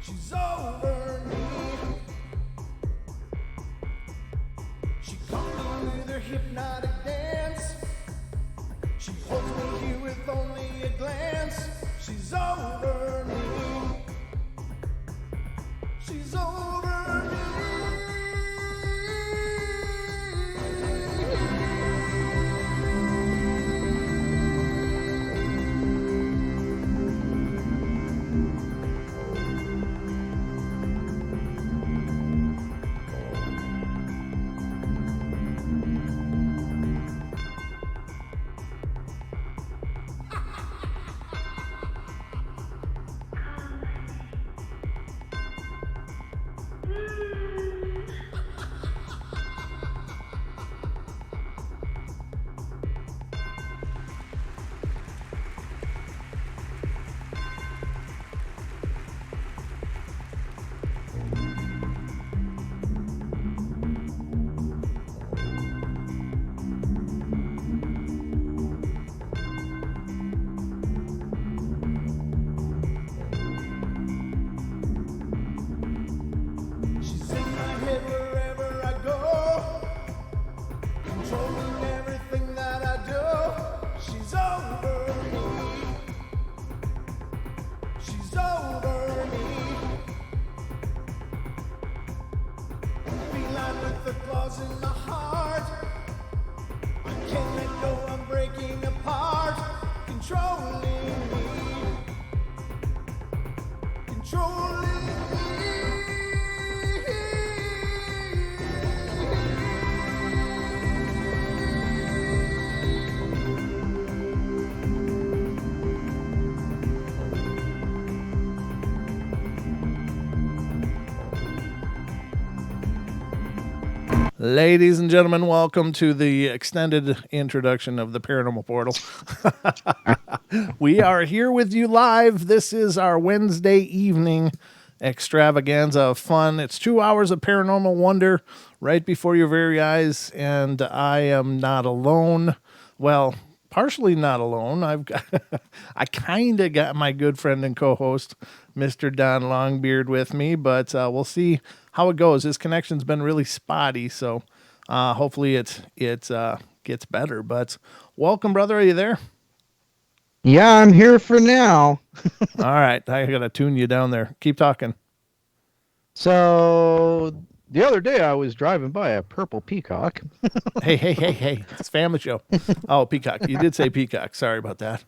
She's over me. She comes on with her hypnotic dance. She holds me here with only a glance. She's over me. She's over me. She's in my head wherever I go, controlling everything that I do. She's over me. She's over me. Feline with the claws in my heart. I can't let go, I'm breaking apart. Controlling me. Controlling me. Ladies and gentlemen, welcome to the extended introduction of the Paranormal Portal. We are here with you live. This is our Wednesday evening extravaganza of fun. It's 2 hours of paranormal wonder right before your very eyes, and I am not alone. Well, partially not alone. I kind of got my good friend and co-host, Mr. Don Longbeard, with me, but we'll see how it goes. His connection's been really spotty, so hopefully it gets better. But welcome, brother. Are you there? Yeah, I'm here for now. All right, I gotta tune you down there. Keep talking. So the other day I was driving by a purple peacock. Hey! It's family show. Oh, peacock. You did say peacock. Sorry about that.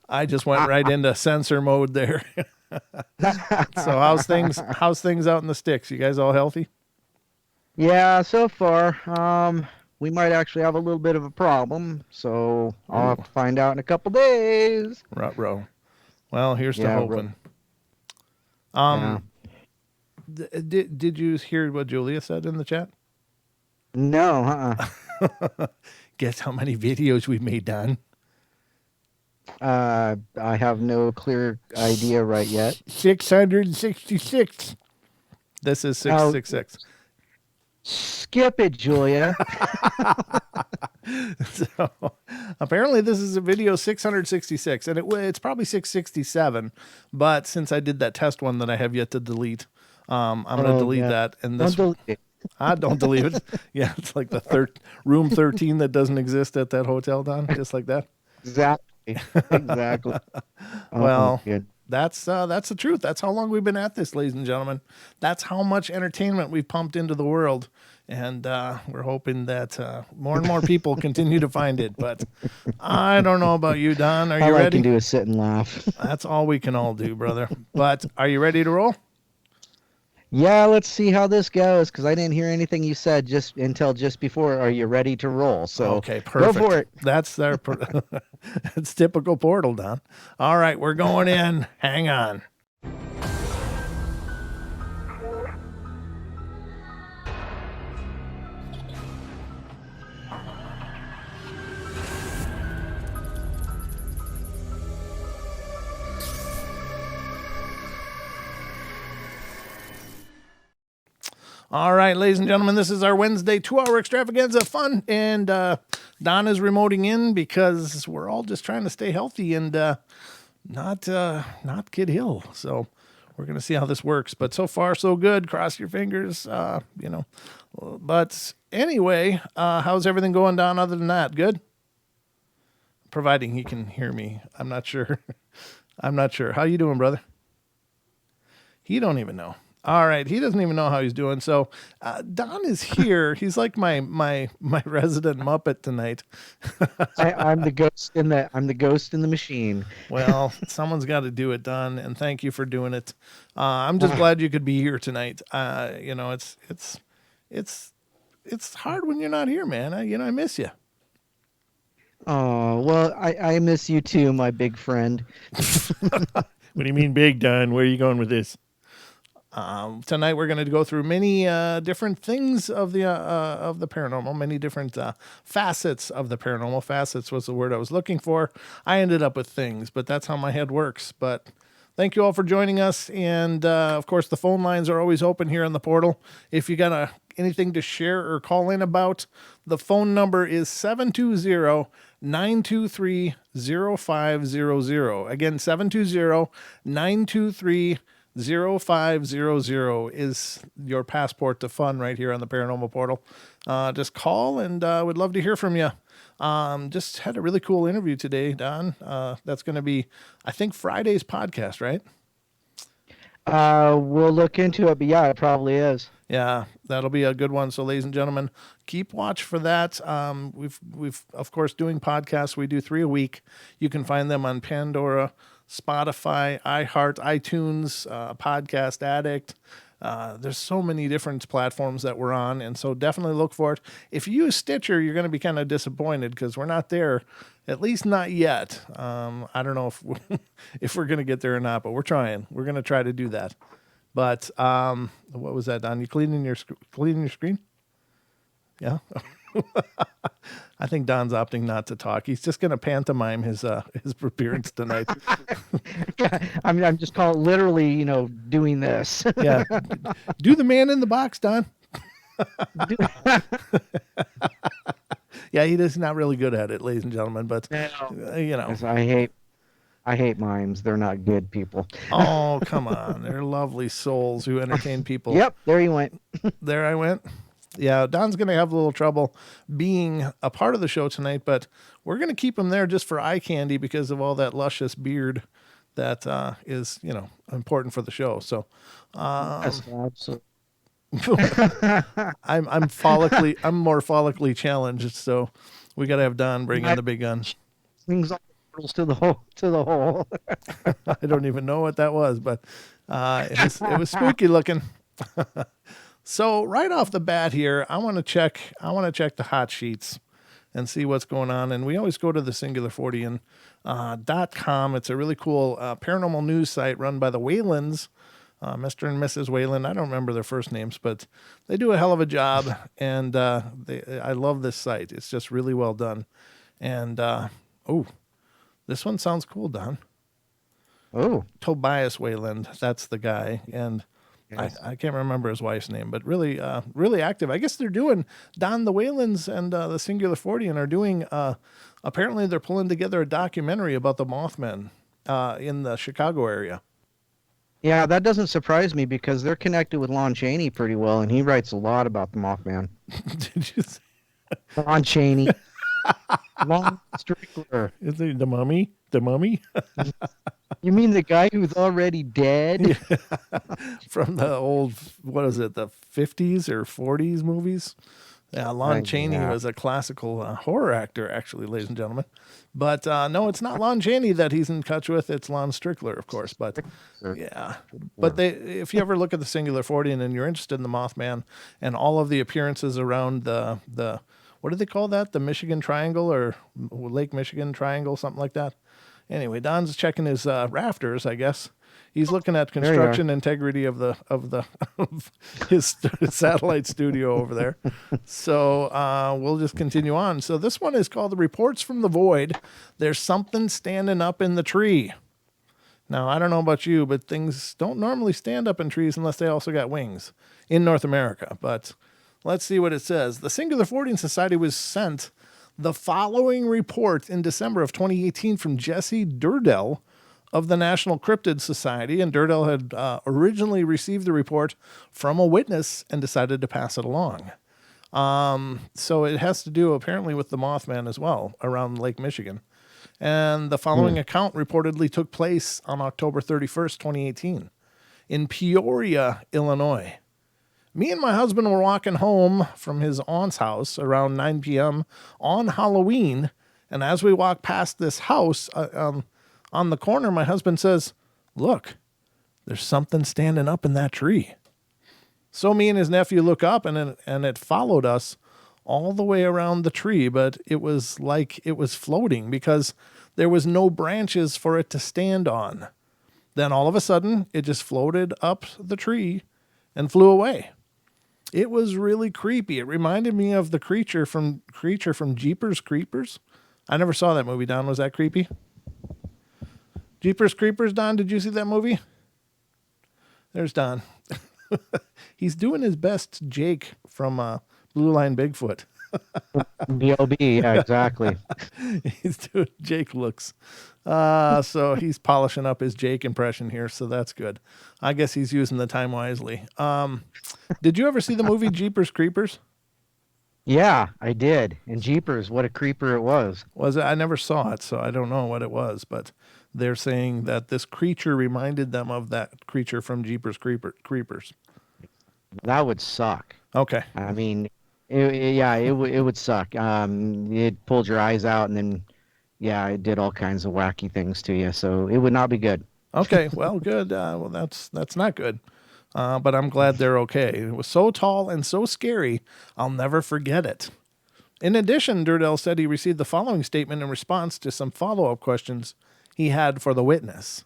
I just went right into censor mode there. So how's things out in the sticks? You guys all healthy? Yeah, so far. We might actually have a little bit of a problem, so I'll have to find out in a couple days. Ruh-roh. Well, here's to Yeah, hoping. Did you hear what Julia said in the chat? No, Guess how many videos we made, Don? I have no clear idea right yet. 666. This is 666. Skip it, Julia. So apparently this is a video 666, and it's probably 667. But since I did that test one that I have yet to delete, I'm going to delete that. And this, Don't delete it. don't delete it. Yeah, it's like the room 13 that doesn't exist at that hotel, Don, just like that. Exactly. Well, good. that's the truth. That's how long we've been at this, ladies and gentlemen. That's how much entertainment we've pumped into the world. And we're hoping that more and more people continue to find it. But I don't know about you, Don. Are you All I ready? can do is sit and laugh. That's all we can all do, brother. But are you ready to roll? Yeah, let's see how this goes, because I didn't hear anything you said until just before. Are you ready to roll? So okay, perfect. Go for it. That's our it's typical Portal, Don. All right, we're going in. Hang on. All right, ladies and gentlemen, this is our Wednesday 2-hour extravaganza of fun, and Don is remoting in because we're all just trying to stay healthy and not get ill. So we're going to see how this works. But so far, so good. Cross your fingers, But anyway, how's everything going down other than that? Good? Providing he can hear me. I'm not sure. I'm not sure. How you doing, brother? He don't even know. All right. He doesn't even know how he's doing. So Don is here. He's like my resident Muppet tonight. I'm the ghost in the machine. Well, someone's got to do it, Don, and thank you for doing it. I'm just glad you could be here tonight. It's hard when you're not here, man. I miss you. Oh, well, I miss you too, my big friend. What do you mean big, Don? Where are you going with this? Tonight we're going to go through many different things of the paranormal, many different facets of the paranormal. Facets was the word I was looking for. I ended up with things, but that's how my head works. But thank you all for joining us. And, of course, the phone lines are always open here on the portal. If you got anything to share or call in about, the phone number is 720-923-0500. Again, 720-923-0500 is your passport to fun right here on the Paranormal Portal. Just call, and we'd love to hear from you. Just had a really cool interview today, Don. That's going to be, I think, Friday's podcast, right? We'll look into it, but yeah, it probably is. Yeah, that'll be a good one. So, ladies and gentlemen, keep watch for that. We've of course doing podcasts. We do 3 a week. You can find them on Pandora, Spotify, iHeart, iTunes, Podcast Addict. There's so many different platforms that we're on, and so definitely look for it. If you use Stitcher, you're going to be kind of disappointed because we're not there, at least not yet. I don't know if we're going to get there or not, but we're trying. We're going to try to do that. But what was that, Don? You cleaning your screen? Yeah. I think Don's opting not to talk. He's just going to pantomime his appearance tonight. I'm just literally, doing this. Yeah. Do the man in the box, Don. Yeah, he is not really good at it, ladies and gentlemen, but Yes, I hate mimes. They're not good people. Oh, come on. They're lovely souls who entertain people. Yep, there you went. There I went. Yeah, Don's going to have a little trouble being a part of the show tonight, but we're going to keep him there just for eye candy because of all that luscious beard that is, important for the show. So, Yes, absolutely. I'm more follically challenged, so we got to have Don bring in the big guns. Things all to the hole. I don't even know what that was, but it was spooky looking. So right off the bat here, I want to check the hot sheets and see what's going on. And we always go to the singularfortean.com. It's a really cool paranormal news site run by the Whalens, Mr. and Mrs. Whalen. I don't remember their first names, but they do a hell of a job. And I love this site. It's just really well done. And, this one sounds cool, Don. Oh. Tobias Wayland, that's the guy. And yes. I can't remember his wife's name, but really active. I guess they're doing, Don, the Whalens and the Singular Fortean are doing, apparently they're pulling together a documentary about the Mothman in the Chicago area. Yeah, that doesn't surprise me because they're connected with Lon Chaney pretty well, and he writes a lot about the Mothman. Did you say? Lon Chaney. Lon Strickler. Is it the mummy? The mummy? You mean the guy who's already dead? Yeah. From the old, what is it, the 50s or 40s movies? Yeah, Lon Chaney was a classical horror actor, actually, ladies and gentlemen. But no, it's not Lon Chaney that he's in touch with. It's Lon Strickler, of course. But yeah. But if you ever look at the Singular Fortean and you're interested in the Mothman and all of the appearances around the what do they call that? The Michigan Triangle or Lake Michigan Triangle, something like that. Anyway, Don's checking his rafters, I guess. He's looking at construction integrity of his satellite studio over there. So we'll just continue on. So this one is called The Reports from the Void. There's something standing up in the tree. Now, I don't know about you, but things don't normally stand up in trees unless they also got wings in North America. But let's see what it says. The Singular Fortean Society was sent the following report in December of 2018 from Jesse Durdell of the National Cryptid Society, and Durdell had originally received the report from a witness and decided to pass it along. So it has to do apparently with the Mothman as well around Lake Michigan. And the following account reportedly took place on October 31st, 2018 in Peoria, Illinois. Me and my husband were walking home from his aunt's house around 9 p.m. on Halloween. And as we walked past this house on the corner, my husband says, "Look, there's something standing up in that tree." So me and his nephew look up, and it followed us all the way around the tree, but it was like it was floating because there was no branches for it to stand on. Then all of a sudden, it just floated up the tree and flew away. It was really creepy. It reminded me of the creature from Jeepers Creepers. I never saw that movie, Don. Was that creepy? Jeepers Creepers, Don, did you see that movie? There's Don. He's doing his best Jake from Blue Line Bigfoot. B.O.B., yeah, exactly. He's doing Jake looks. So he's polishing up his Jake impression here, so that's good. I guess he's using the time wisely. Did you ever see the movie Jeepers Creepers? Yeah, I did. And Jeepers, what a creeper it was. Was it? I never saw it, so I don't know what it was, but they're saying that this creature reminded them of that creature from Jeepers Creepers. That would suck. Okay. I mean, it would suck. It pulled your eyes out, and then, yeah, it did all kinds of wacky things to you. So it would not be good. Okay, well, good. Well, that's not good. But I'm glad they're okay. It was so tall and so scary, I'll never forget it. In addition, Durdell said he received the following statement in response to some follow-up questions he had for the witness.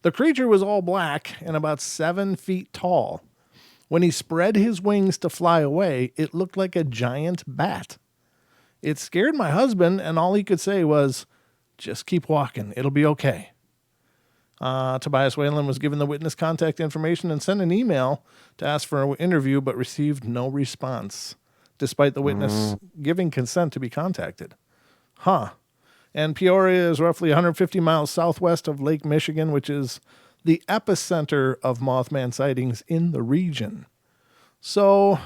The creature was all black and about 7 feet tall. When he spread his wings to fly away, it looked like a giant bat. It scared my husband, and all he could say was, "Just keep walking. It'll be okay." Tobias Whalen was given the witness contact information and sent an email to ask for an interview, but received no response, despite the witness giving consent to be contacted. And Peoria is roughly 150 miles southwest of Lake Michigan, which is the epicenter of Mothman sightings in the region. So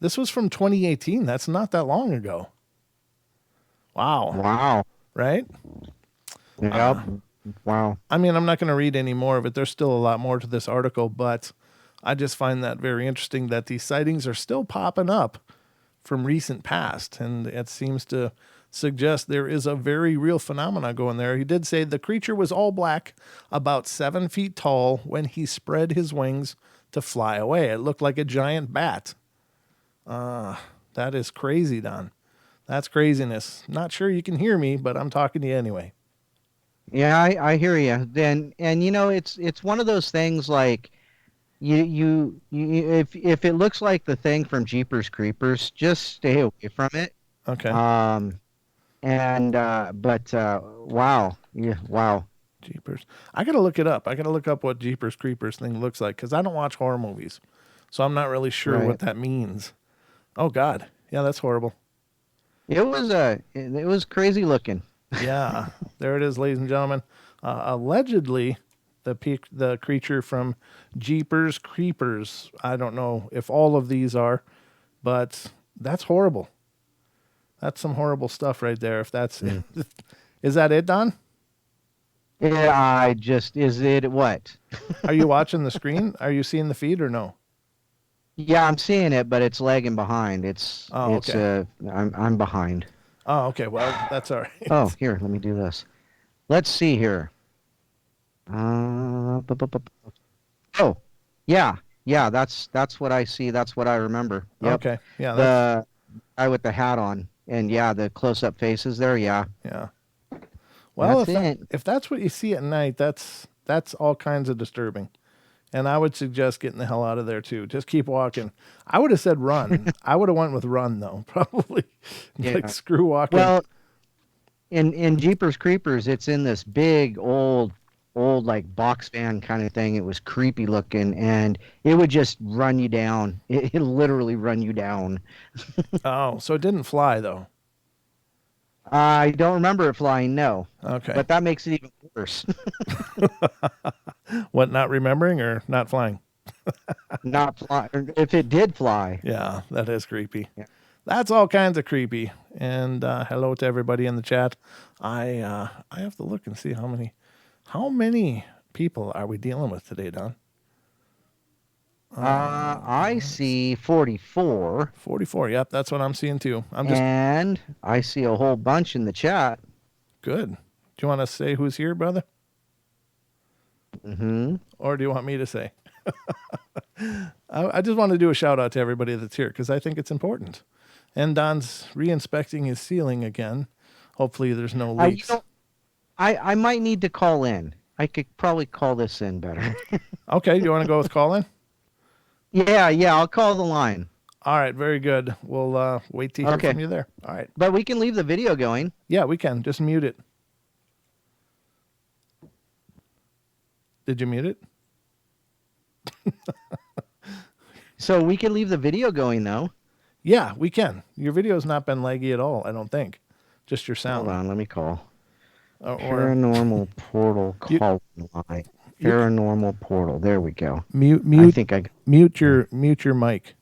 this was from 2018. That's not that long ago. Wow. Right? Yep. Wow. I mean, I'm not going to read any more of it. There's still a lot more to this article, but I just find that very interesting that these sightings are still popping up from recent past, and it seems to suggest there is a very real phenomena going there. He did say the creature was all black, about 7 feet tall, when he spread his wings to fly away. It looked like a giant bat. That is crazy, Don. That's craziness. Not sure you can hear me, but I'm talking to you anyway. Yeah, I hear you. And you know, it's one of those things like you if it looks like the thing from Jeepers Creepers, just stay away from it. Okay. Wow. Yeah, wow. Jeepers. I got to look it up. I got to look up what Jeepers Creepers thing looks like because I don't watch horror movies. So I'm not really sure what that means. Oh, God. Yeah, that's horrible. It was crazy looking. Yeah, there it is, ladies and gentlemen. Allegedly, the creature from Jeepers Creepers. I don't know if all of these are, but that's horrible. That's some horrible stuff right there. If that's is that it, Don? Yeah, is it what? Are you watching the screen? Are you seeing the feed or no? Yeah, I'm seeing it, but it's lagging behind. Okay. I'm behind. Oh, okay. Well, that's all right. Oh, here, let me do this. Let's see here. Oh, yeah, that's what I see. That's what I remember. Yep. Okay. Yeah. The guy with the hat on, and yeah, the close-up faces there. Yeah. Yeah. Well, that's if that's what you see at night, that's all kinds of disturbing. And I would suggest getting the hell out of there too. Just keep walking. I would have said run. I would have went with run though, probably. Yeah. Like screw walking. Well, in Jeepers Creepers, it's in this big old like box van kind of thing. It was creepy looking, and it would just run you down. It literally run you down. Oh, so it didn't fly though. I don't remember it flying, no. Okay. But that makes it even worse. What, not remembering or not flying? Not fly. If it did fly. Yeah, that is creepy. Yeah. That's all kinds of creepy. And hello to everybody in the chat. I have to look and see how many people are we dealing with today, Don? I see 44. 44. Yep, that's what I'm seeing too. And I see a whole bunch in the chat. Good. Do you want to say who's here, brother? Mm-hmm. Or do you want me to say? I just want to do a shout out to everybody that's here because I think it's important. And Don's re-inspecting his ceiling again. Hopefully there's no leaks. I might need to call in. I could probably call this in better. Okay, do you want to go with call-in? Yeah, I'll call the line. All right, very good. We'll wait to hear from you there. All right. But we can leave the video going. Yeah, we can. Just mute it. Did you mute it? So we can leave the video going, though. Yeah, we can. Your video's not been laggy at all, I don't think. Just your sound. Hold on, let me call. Paranormal Portal call line. Paranormal Portal. There we go. Mute. I think I mute your mic.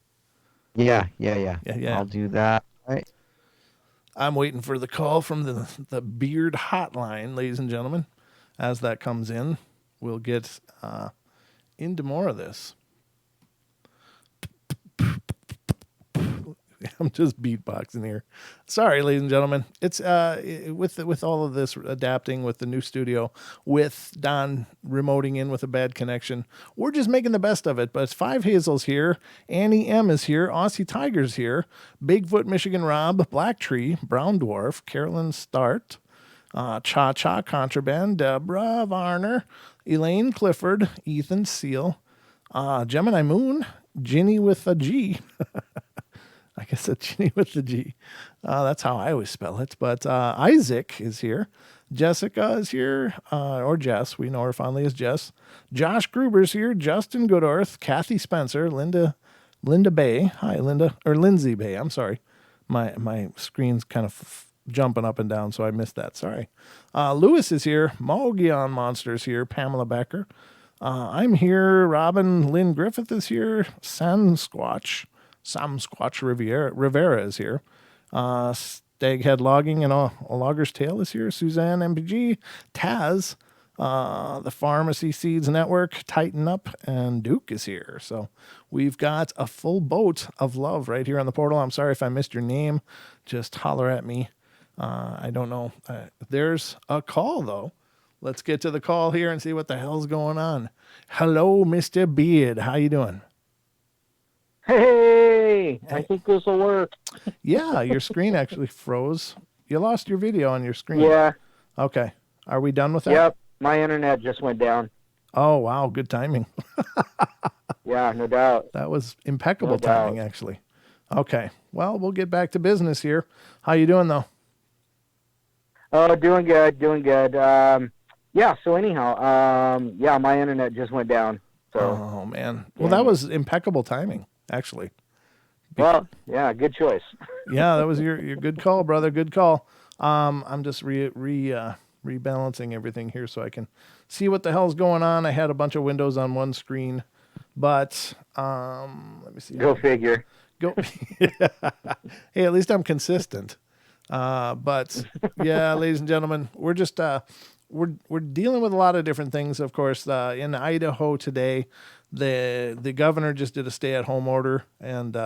Yeah. I'll do that. Right. I'm waiting for the call from the Beard Hotline, ladies and gentlemen. As that comes in, we'll get into more of this. I'm just beatboxing here. Sorry, ladies and gentlemen. It's with all of this adapting with the new studio, with Don remoting in with a bad connection, we're just making the best of it. But it's Five Hazel's here, Annie M is here, Aussie Tiger's here, Bigfoot Michigan Rob, Black Tree, Brown Dwarf, Carolyn Start, Cha Cha Contraband, Deborah Varner, Elaine Clifford, Ethan Seal, Gemini Moon, Ginny with a G. I guess it's Ginny with the G. That's how I always spell it. But Isaac is here. Jessica is here, or Jess. We know her fondly as Jess. Josh Gruber's here. Justin Goodorth. Kathy Spencer. Linda Bay. Hi, Linda. Or Lindsay Bay. I'm sorry. My screen's kind of jumping up and down, so I missed that. Sorry. Lewis is here. Mogion Monsters here. Pamela Becker. I'm here. Robin Lynn Griffith is here. Sasquatch Rivera is here. Staghead Logging and a Logger's Tale is here. Suzanne MPG, Taz, the Pharmacy Seeds Network, Tighten Up, and Duke is here. So we've got a full boat of love right here on the portal. I'm sorry if I missed your name. Just holler at me. I don't know. There's a call, though. Let's get to the call here and see what the hell's going on. Hello, Mr. Beard. How you doing? Hey, I think this will work. Yeah, your screen actually froze. You lost your video on your screen. Yeah. Okay. Are we done with that? Yep. My internet just went down. Oh, wow. Good timing. Yeah, no doubt. That was impeccable timing, actually. Okay. Well, we'll get back to business here. How you doing, though? Oh, doing good. Yeah, so anyhow, yeah, my internet just went down. So. Oh, man. Well, that was impeccable timing, actually. Well, yeah, good choice. Yeah, that was your good call, brother. Good call. I'm just rebalancing everything here so I can see what the hell's going on. I had a bunch of windows on one screen, but let me see. Go figure. Go. Hey, at least I'm consistent. But yeah, ladies and gentlemen, we're just we're dealing with a lot of different things. Of course, in Idaho today, the governor just did a stay-at-home order and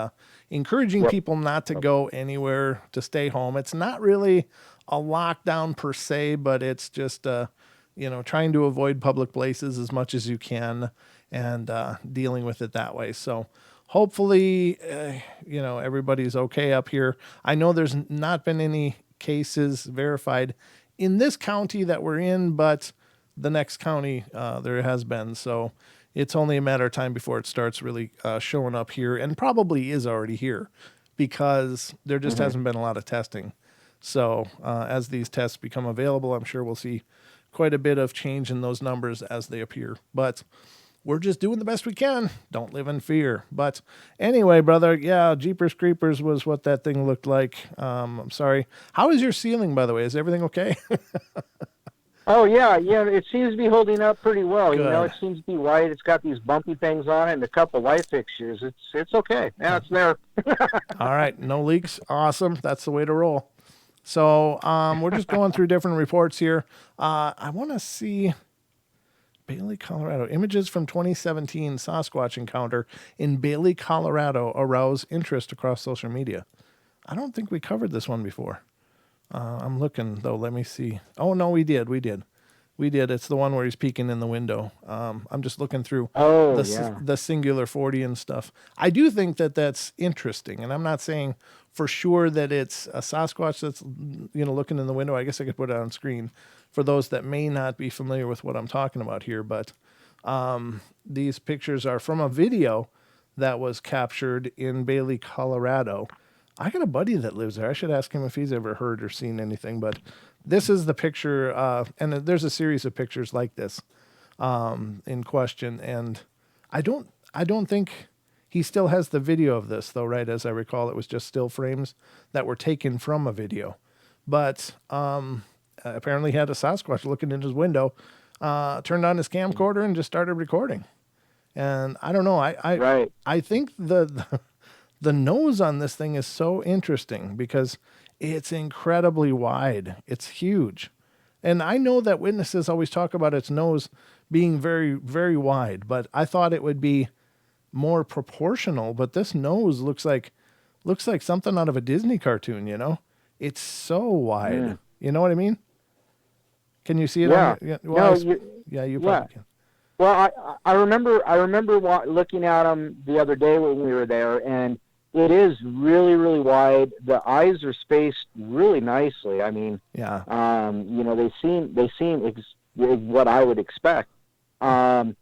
encouraging people not to go anywhere, to stay home. It's not really a lockdown per se, but it's just trying to avoid public places as much as you can and dealing with it that way. So hopefully, everybody's okay up here. I know there's not been any cases verified in this county that we're in, but the next county there has been. So it's only a matter of time before it starts really showing up here, and probably is already here because there just hasn't been a lot of testing. So as these tests become available, I'm sure we'll see quite a bit of change in those numbers as they appear. But we're just doing the best we can. Don't live in fear. But anyway, brother, yeah, Jeepers Creepers was what that thing looked like. I'm sorry. How is your ceiling, by the way? Is everything okay? Oh yeah, it seems to be holding up pretty well. Good. You know, it seems to be white. It's got these bumpy things on it and a couple light fixtures. It's okay. Yeah, it's there. All right, no leaks. Awesome. That's the way to roll. So we're just going through different reports here. I want to see Bailey, Colorado. Images from 2017 Sasquatch encounter in Bailey, Colorado arouse interest across social media. I don't think we covered this one before. I'm looking, though. Let me see. Oh, no, we did. It's the one where he's peeking in the window. I'm just looking through the Singular 40 and stuff. I do think that that's interesting, and I'm not saying for sure that it's a Sasquatch that's, looking in the window. I guess I could put it on screen for those that may not be familiar with what I'm talking about here. But these pictures are from a video that was captured in Bailey, Colorado. I got a buddy that lives there. I should ask him if he's ever heard or seen anything. But this is the picture, and there's a series of pictures like this in question. And I don't think he still has the video of this, though, right? As I recall, it was just still frames that were taken from a video. But apparently he had a Sasquatch looking in his window, turned on his camcorder and just started recording. And I don't know. I think the nose on this thing is so interesting because it's incredibly wide. It's huge. And I know that witnesses always talk about its nose being very, very wide, but I thought it would be more proportional. But this nose looks like something out of a Disney cartoon, It's so wide. Yeah. You know what I mean? Can you see it? Yeah. You probably can. Well, I remember looking at them the other day when we were there, and it is really, really wide. The eyes are spaced really nicely. I mean, yeah. They seem what I would expect. And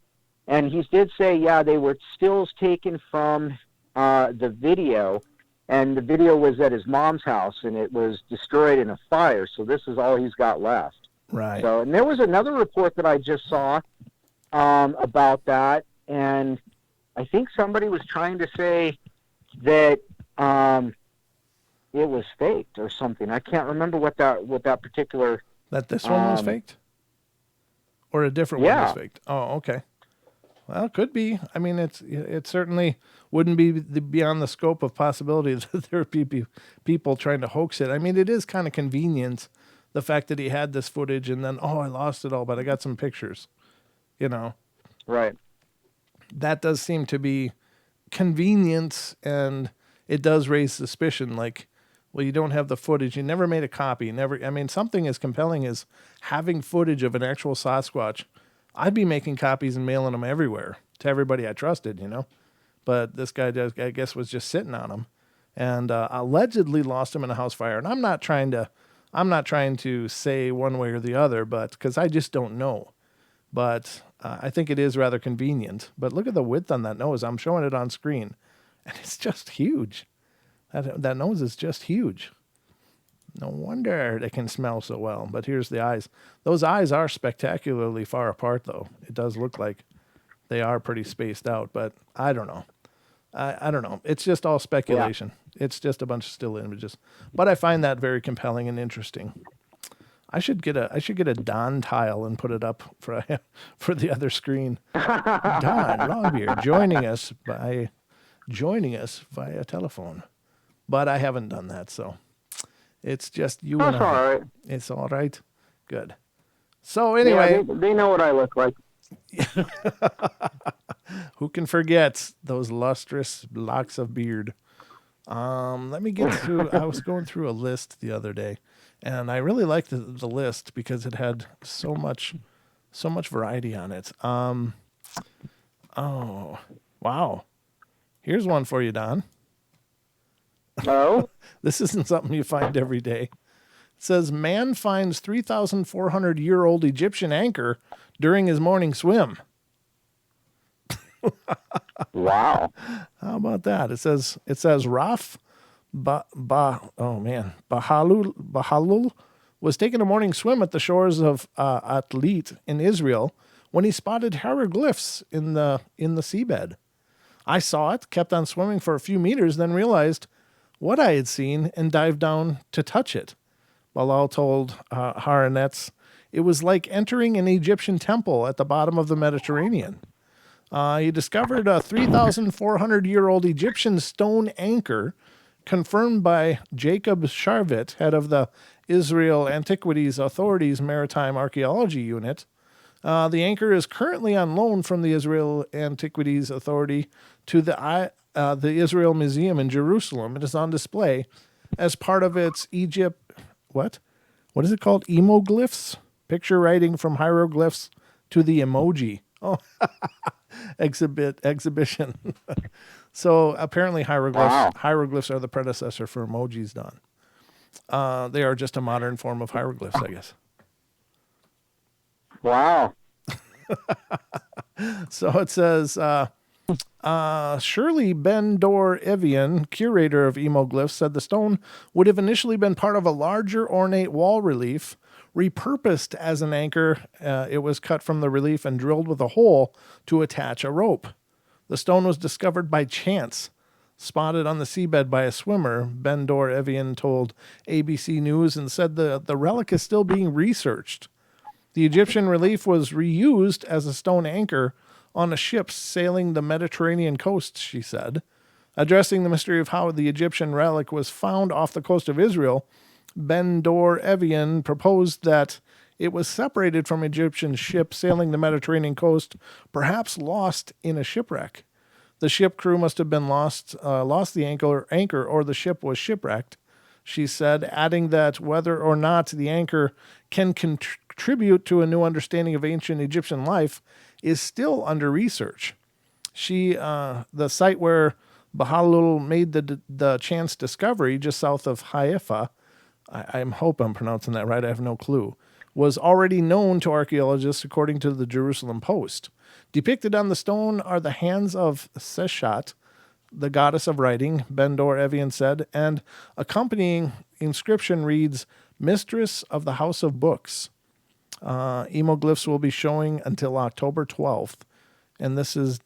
he did say, yeah, they were stills taken from the video, and the video was at his mom's house, and it was destroyed in a fire. So this is all he's got left. Right. So, and there was another report that I just saw about that, and I think somebody was trying to say that it was faked or something. I can't remember what that particular that this one was faked, or a different one was faked. Oh, okay. Well, it could be. I mean, it certainly wouldn't be beyond the scope of possibility that there would be people trying to hoax it. I mean, it is kind of convenient, the fact that he had this footage and then, I lost it all, but I got some pictures, Right. That does seem to be convenience, and it does raise suspicion. Like, well, you don't have the footage. You never made a copy. Something as compelling as having footage of an actual Sasquatch. I'd be making copies and mailing them everywhere to everybody I trusted, But this guy, I guess, was just sitting on them, and allegedly lost him in a house fire. And I'm not trying to say one way or the other, but because I just don't know. But I think it is rather convenient. But look at the width on that nose. I'm showing it on screen, and it's just huge. That nose is just huge. No wonder they can smell so well. But here's the eyes. Those eyes are spectacularly far apart, though. It does look like they are pretty spaced out, but I don't know. I don't know. It's just all speculation. Yeah. It's just a bunch of still images. But I find that very compelling and interesting. I should get a Don tile and put it up for the other screen. Don Longbeard joining us via telephone. But I haven't done that, so it's just you and I. That's all right. It's all right. Good. So anyway, they know what I look like. Who can forget those lustrous locks of beard? Let me get through. I was going through a list the other day, and I really liked the list because it had so much variety on it. Oh, wow. Here's one for you, Don. Oh? This isn't something you find every day. It says, man finds 3,400-year-old Egyptian anchor during his morning swim. Wow. How about that? It says Raf Bahalul was taking a morning swim at the shores of Atlit in Israel when he spotted hieroglyphs in the seabed. I saw it, kept on swimming for a few meters, then realized what I had seen and dived down to touch it. Balal told Haranetz, it was like entering an Egyptian temple at the bottom of the Mediterranean. He discovered a 3,400-year-old Egyptian stone anchor, confirmed by Jacob Sharvit, head of the Israel Antiquities Authority's Maritime Archaeology Unit. The anchor is currently on loan from the Israel Antiquities Authority to the Israel Museum in Jerusalem. It is on display as part of its Egypt. What is it called? Emoglyphs? Picture writing from hieroglyphs to the emoji. Oh, exhibition. So apparently hieroglyphs are the predecessor for emojis, Don. They are just a modern form of hieroglyphs, I guess. Wow. So it says, Shirley Ben-Dor Evian, curator of emoglyphs, said the stone would have initially been part of a larger ornate wall relief, repurposed as an anchor. It was cut from the relief and drilled with a hole to attach a rope. The stone was discovered by chance, spotted on the seabed by a swimmer, Ben-Dor Evian told ABC News, and said the relic is still being researched. The Egyptian relief was reused as a stone anchor on a ship sailing the Mediterranean coast, she said. Addressing the mystery of how the Egyptian relic was found off the coast of Israel, Ben-Dor Evian proposed that it was separated from Egyptian ship sailing the Mediterranean coast, perhaps lost in a shipwreck. The ship crew must have been lost the anchor, or the ship was shipwrecked, she said, adding that whether or not the anchor can contribute to a new understanding of ancient Egyptian life is still under research. The site where Bahalul made the chance discovery, just south of Haifa, I hope I'm pronouncing that right, I have no clue, was already known to archaeologists, according to the Jerusalem Post. Depicted on the stone are the hands of Seshat, the goddess of writing, Ben-Dor Evian said, and accompanying inscription reads, Mistress of the House of Books. Emoglyphs will be showing until October 12th, and this is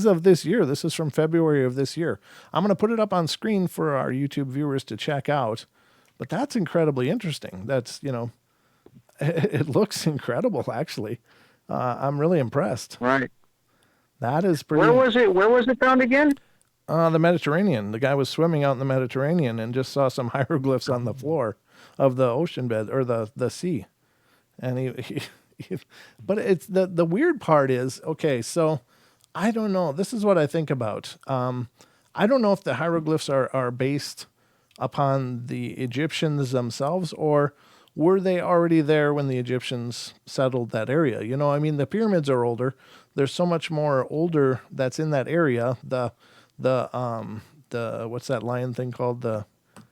of this year. This is from February of this year. I'm going to put it up on screen for our YouTube viewers to check out, but that's incredibly interesting. That's, it looks incredible, actually. I'm really impressed. Right. That is pretty... Where was it found again? The Mediterranean. The guy was swimming out in the Mediterranean and just saw some hieroglyphs on the floor of the ocean bed, or the sea. And he but it's the weird part is, okay, so I don't know. This is what I think about. I don't know if the hieroglyphs are based upon the Egyptians themselves, or were they already there when the Egyptians settled that area? I mean, the pyramids are older. There's so much more older that's in that area. The what's that lion thing called?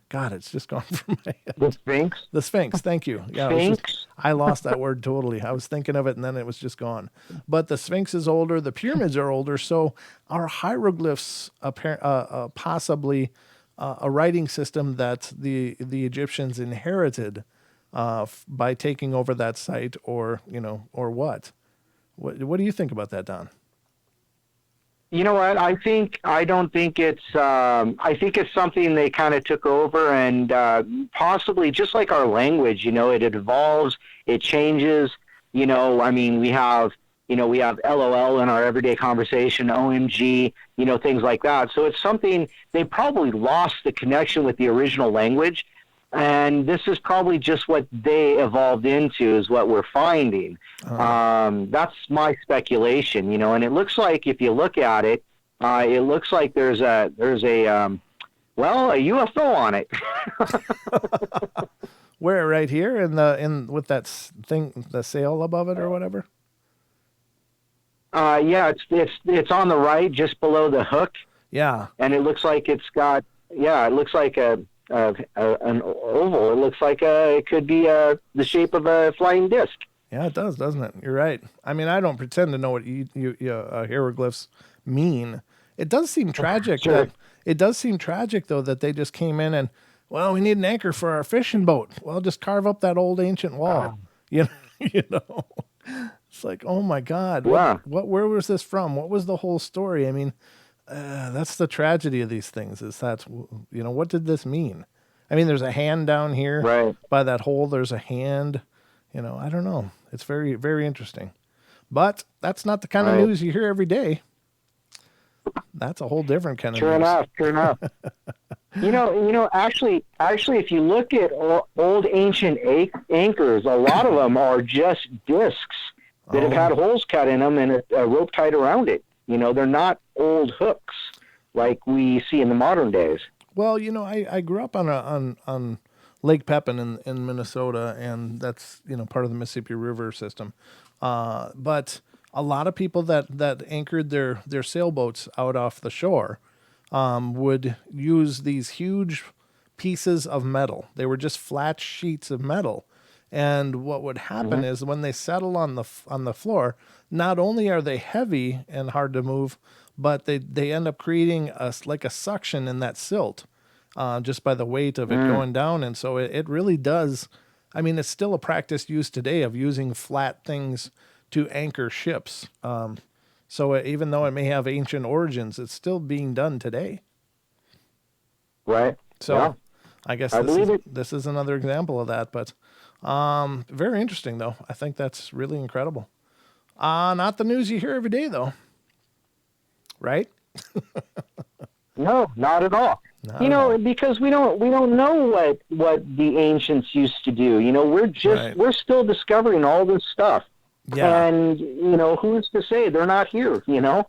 God, it's just gone from my head. The Sphinx? The Sphinx, thank you. Yeah, Sphinx? I lost that word totally. I was thinking of it and then it was just gone. But the Sphinx is older, the pyramids are older, so are hieroglyphs possibly a writing system that the Egyptians inherited by taking over that site, or what? What do you think about that, Don? You know what? I don't think it's. I think it's something they kind of took over, and possibly just like our language. It evolves, it changes. I mean, we have LOL in our everyday conversation, OMG, things like that. So it's something they probably lost the connection with the original language, and this is probably just what they evolved into, is what we're finding. That's my speculation, and it looks like, if you look at it, it looks like there's a UFO on it. Where, right here in with that thing, the sail above it or whatever? Yeah, it's on the right, just below the hook. Yeah. And it looks like it's got, it looks like an oval. It looks like it could be the shape of a flying disc. Yeah, it does, doesn't it? You're right. I mean, I don't pretend to know what hieroglyphs mean. It does seem tragic. Sure. It does seem tragic, though, that they just came in and, well, we need an anchor for our fishing boat. Well, just carve up that old ancient wall. You know. It's like, oh my God, Yeah. where was this from? What was the whole story? I mean, that's the tragedy of these things is that, what did this mean? I mean, there's a hand down here Right. by that hole. There's a hand, I don't know. It's very, very interesting, but that's not the kind of Right. news you hear every day. That's a whole different kind of True news. enough. True enough. Actually, if you look at old ancient anchors, a lot of them are just discs that have had holes cut in them and a rope tied around it. They're not old hooks like we see in the modern days. Well, I grew up on Lake Pepin in Minnesota, and that's part of the Mississippi River system. But a lot of people that anchored their sailboats out off the shore would use these huge pieces of metal. They were just flat sheets of metal. And what would happen is when they settle on the floor, not only are they heavy and hard to move, but they end up creating a suction in that silt just by the weight of it going down. And so it really does. I mean, it's still a practice used today of using flat things to anchor ships. So even though it may have ancient origins, it's still being done today. Right. So yeah. I guess I believe it. this is another example of that. But very interesting, though. I think that's really incredible. Not the news you hear every day, though. Right? No, not at all. Not at all. Because we don't know what the ancients used to do. We're still discovering all this stuff. Yeah. And who's to say they're not here? Yeah,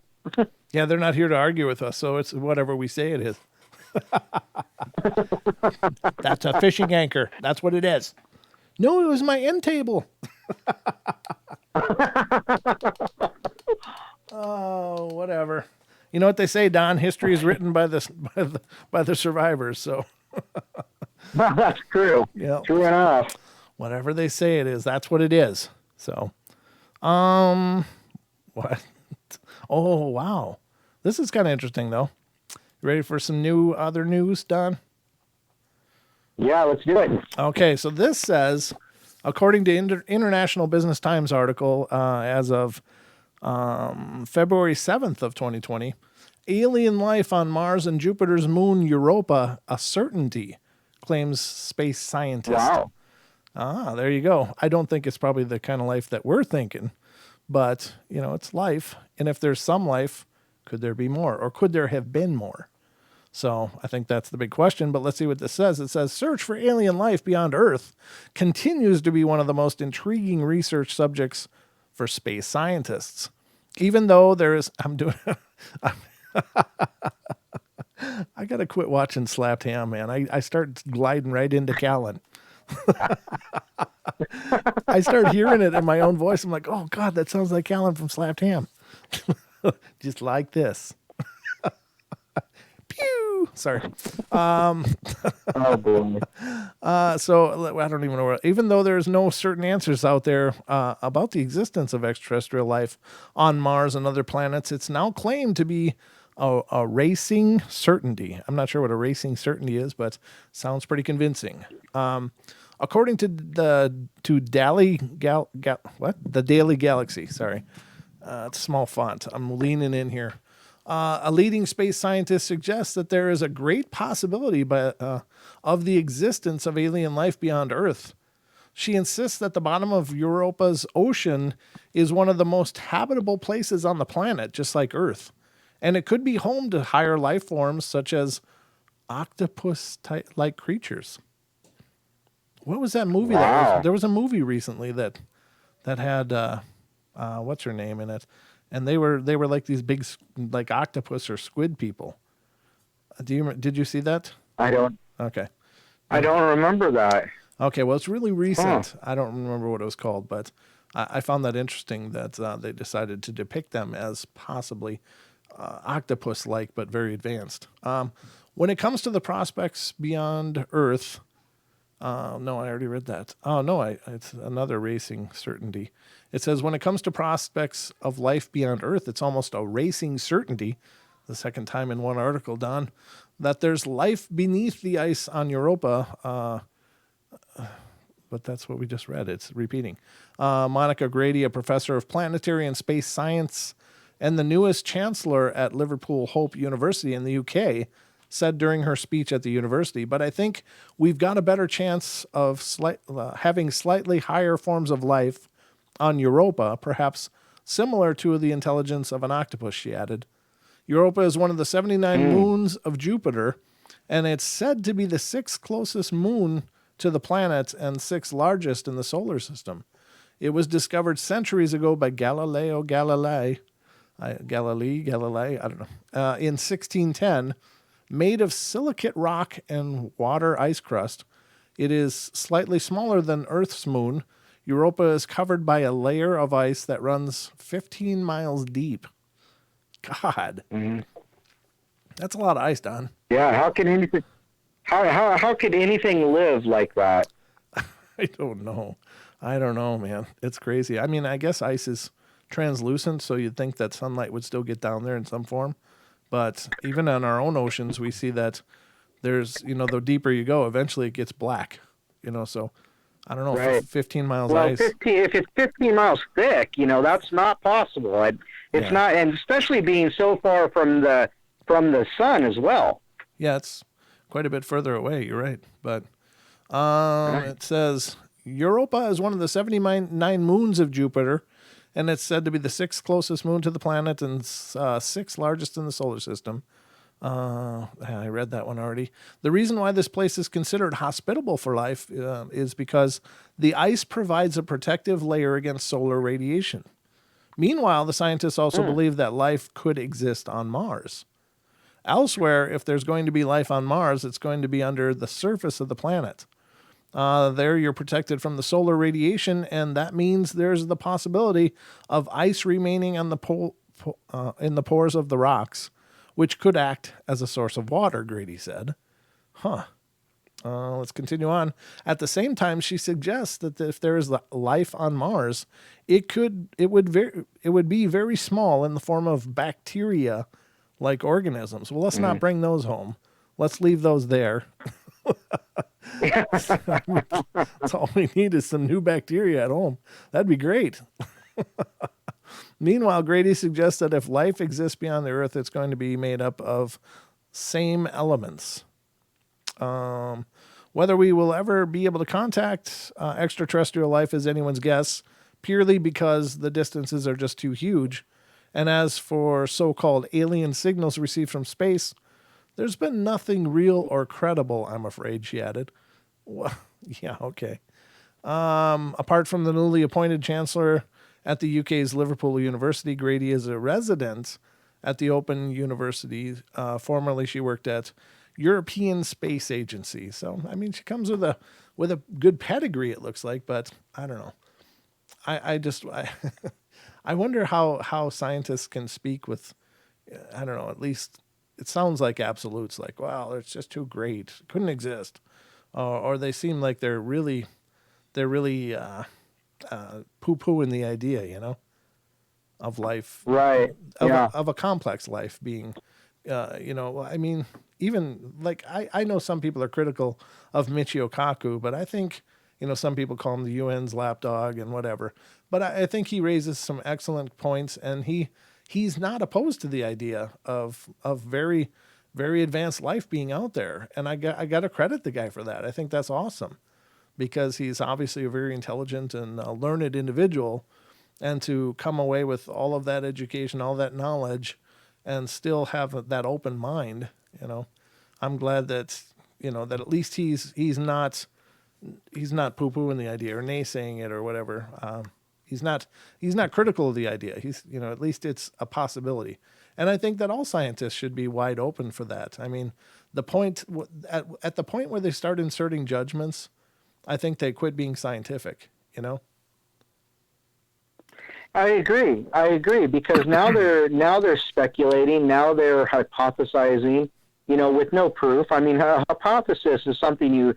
they're not here to argue with us, so it's whatever we say it is. That's a fishing anchor. That's what it is. No, it was my end table. Oh, whatever. You know what they say, Don? History is written by the survivors. So Well, that's true. Yeah. True enough. Whatever they say it is, that's what it is. So, what? Oh, wow. This is kind of interesting, though. You ready for some other news, Don? Yeah, let's do it. Okay, so this says, according to International Business Times article, as of February 7th of 2020, alien life on Mars and Jupiter's moon Europa a certainty, claims space scientist. Wow. There you go. I don't think it's probably the kind of life that we're thinking, but, it's life. And if there's some life, could there be more? Or could there have been more? So I think that's the big question, but let's see what this says. It says, search for alien life beyond Earth continues to be one of the most intriguing research subjects for space scientists. Even though I got to quit watching Slapped Ham, man. I start gliding right into Callan. I start hearing it in my own voice. I'm like, oh God, that sounds like Callan from Slapped Ham. Just like this. Pew! Sorry. Oh boy. So I don't even know. Even though there's no certain answers out there about the existence of extraterrestrial life on Mars and other planets, it's now claimed to be a racing certainty. I'm not sure what a racing certainty is, but sounds pretty convincing. According to the Daily Galaxy. Sorry, it's a small font. I'm leaning in here. A leading space scientist suggests that there is a great possibility of the existence of alien life beyond Earth. She insists that the bottom of Europa's ocean is one of the most habitable places on the planet, just like Earth. And it could be home to higher life forms such as octopus-like creatures. What was that movie? Wow. There was a movie recently that had what's her name in it, and they were like these big like octopus or squid people. Did you see that? I don't. Okay. I don't remember that. Okay, well, it's really recent. I don't remember what it was called, but I found that interesting that they decided to depict them as possibly octopus-like, but very advanced. When it comes to the prospects beyond Earth, no, I already read that. Oh, no, it's another racing certainty. It says, when it comes to prospects of life beyond Earth, it's almost a racing certainty, the second time in one article, Don, that there's life beneath the ice on Europa. but that's what we just read. It's repeating. Monica Grady, a professor of planetary and space science and the newest chancellor at Liverpool Hope University in the UK, said during her speech at the university, but I think we've got a better chance of having slightly higher forms of life on Europa, perhaps similar to the intelligence of an octopus, she added. Europa is one of the 79 moons of Jupiter, and it's said to be the 6th closest moon to the planet and 6th largest in the solar system. It was discovered centuries ago by Galilei, I don't know, in 1610, made of silicate rock and water ice crust. It is slightly smaller than Earth's moon. Europa is covered by a layer of ice that runs 15 miles deep. God. Mm-hmm. That's a lot of ice, Don. Yeah, how could anything live like that? I don't know, man. It's crazy. I mean, I guess ice is translucent, so you'd think that sunlight would still get down there in some form. But even on our own oceans, we see that there's, the deeper you go, eventually it gets black, so I don't know, right. 15 miles well, ice. If it's 15 miles thick, that's not possible. It's not, and especially being so far from the sun as well. Yeah, it's quite a bit further away. You're right. But it says Europa is one of the 79 moons of Jupiter, and it's said to be the 6th closest moon to the planet and 6th largest in the solar system. I read that one already. The reason why this place is considered hospitable for life is because the ice provides a protective layer against solar radiation. Meanwhile, the scientists also believe that life could exist on Mars. Elsewhere, if there's going to be life on Mars, it's going to be under the surface of the planet. There you're protected from the solar radiation, and that means there's the possibility of ice remaining on the in the pores of the rocks, which could act as a source of water, Grady said. Let's continue on. At the same time, she suggests that if there is life on Mars, it would be very small in the form of bacteria-like organisms. Well, let's not bring those home. Let's leave those there. That's all we need is some new bacteria at home. That'd be great. Meanwhile, Grady suggests that if life exists beyond the Earth, it's going to be made up of same elements. Whether we will ever be able to contact extraterrestrial life is anyone's guess, purely because the distances are just too huge. And as for so-called alien signals received from space, there's been nothing real or credible, I'm afraid, she added. Well, yeah, okay. Apart from the newly appointed chancellor at the UK's Liverpool University, Grady is a resident at the Open University. Formerly, she worked at European Space Agency. So, I mean, she comes with a good pedigree, it looks like, but I don't know. I wonder how scientists can speak with, I don't know, at least it sounds like absolutes, like, wow, it's just too great, couldn't exist. Or they seem like they're really poo-pooing the idea, of life. Right. Of a complex life being, I mean, even like I know some people are critical of Michio Kaku, but I think, some people call him the UN's lapdog and whatever. But I think he raises some excellent points, and he's not opposed to the idea of very, very advanced life being out there. And I got to credit the guy for that. I think that's awesome, because he's obviously a very intelligent and learned individual, and to come away with all of that education, all that knowledge, and still have that open mind, I'm glad that, that at least he's not poo-pooing the idea or naysaying it or whatever. He's not critical of the idea. He's, at least it's a possibility. And I think that all scientists should be wide open for that. I mean, the point at the point where they start inserting judgments, I think they quit being scientific, I agree, because now they're speculating, now they're hypothesizing, with no proof. I mean, a hypothesis is something you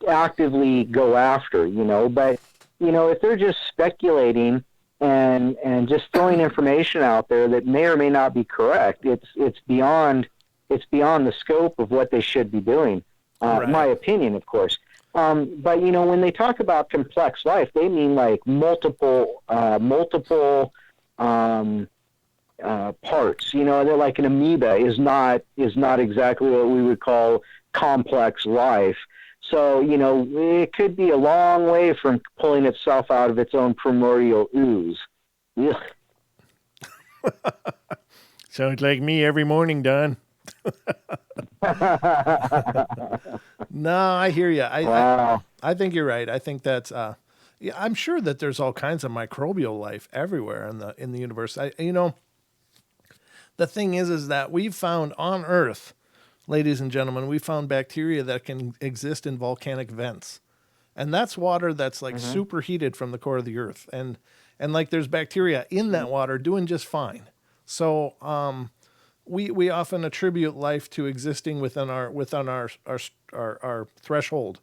actively go after, but if they're just speculating and just throwing information out there that may or may not be correct, it's beyond the scope of what they should be doing. Right. In my opinion, of course. But you know, when they talk about complex life, they mean like multiple parts. You know, they're like an amoeba is not exactly what we would call complex life. So you know, it could be a long way from pulling itself out of its own primordial ooze. Ugh. Sounds like me every morning, Don. No, I hear you. Wow. I think you're right. I think that's yeah, I'm sure that there's all kinds of microbial life everywhere in the universe. The thing is that we've found on Earth, ladies and gentlemen, we found bacteria that can exist in volcanic vents. And that's water that's like superheated from the core of the earth. And like there's bacteria in that water doing just fine. So we often attribute life to existing within our threshold,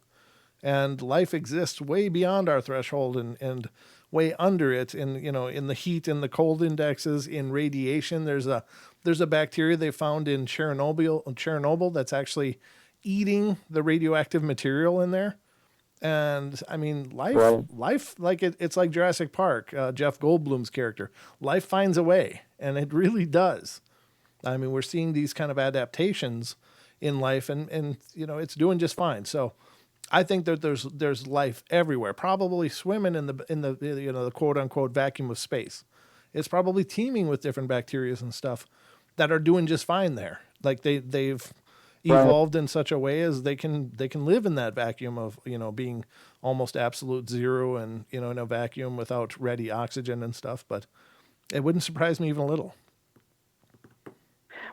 and life exists way beyond our threshold and way under it. In in the heat and the cold indexes, in radiation, there's a bacteria they found in Chernobyl that's actually eating the radioactive material in there. And I mean, Right. life, like it's like Jurassic Park, Jeff Goldblum's character. Life finds a way, and it really does. I mean, we're seeing these kind of adaptations in life, and it's doing just fine. So, I think that there's life everywhere, probably swimming in the the quote unquote vacuum of space. It's probably teeming with different bacteria and stuff that are doing just fine there. Like they've Right. evolved in such a way as they can live in that vacuum of being almost absolute zero, and in a vacuum without ready oxygen and stuff. But it wouldn't surprise me even a little.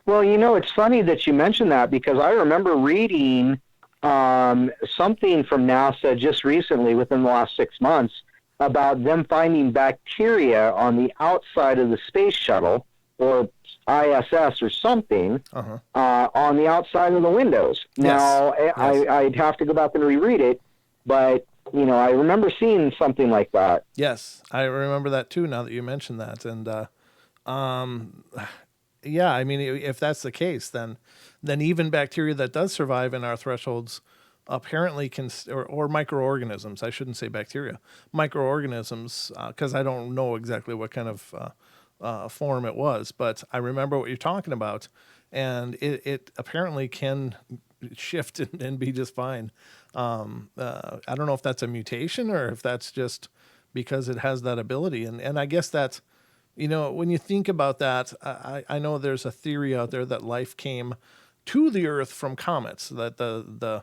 Well, you know, it's funny that you mentioned that because I remember reading something from NASA just recently, within the last 6 months, about them finding bacteria on the outside of the space shuttle or ISS or something Uh-huh. on the outside of the windows. Yes. Now, Yes. I'd have to go back and reread it, but you know, I remember seeing something like that. Yes, I remember that too. Now that you mentioned that, and um, yeah, I mean, if that's the case, then even bacteria that does survive in our thresholds apparently can, or microorganisms. I shouldn't say bacteria, microorganisms, because I don't know exactly what kind of form it was, but I remember what you're talking about, and it apparently can shift and be just fine. I don't know if that's a mutation or if that's just because it has that ability, and I guess that's when you think about that, I know there's a theory out there that life came to the Earth from comets, that the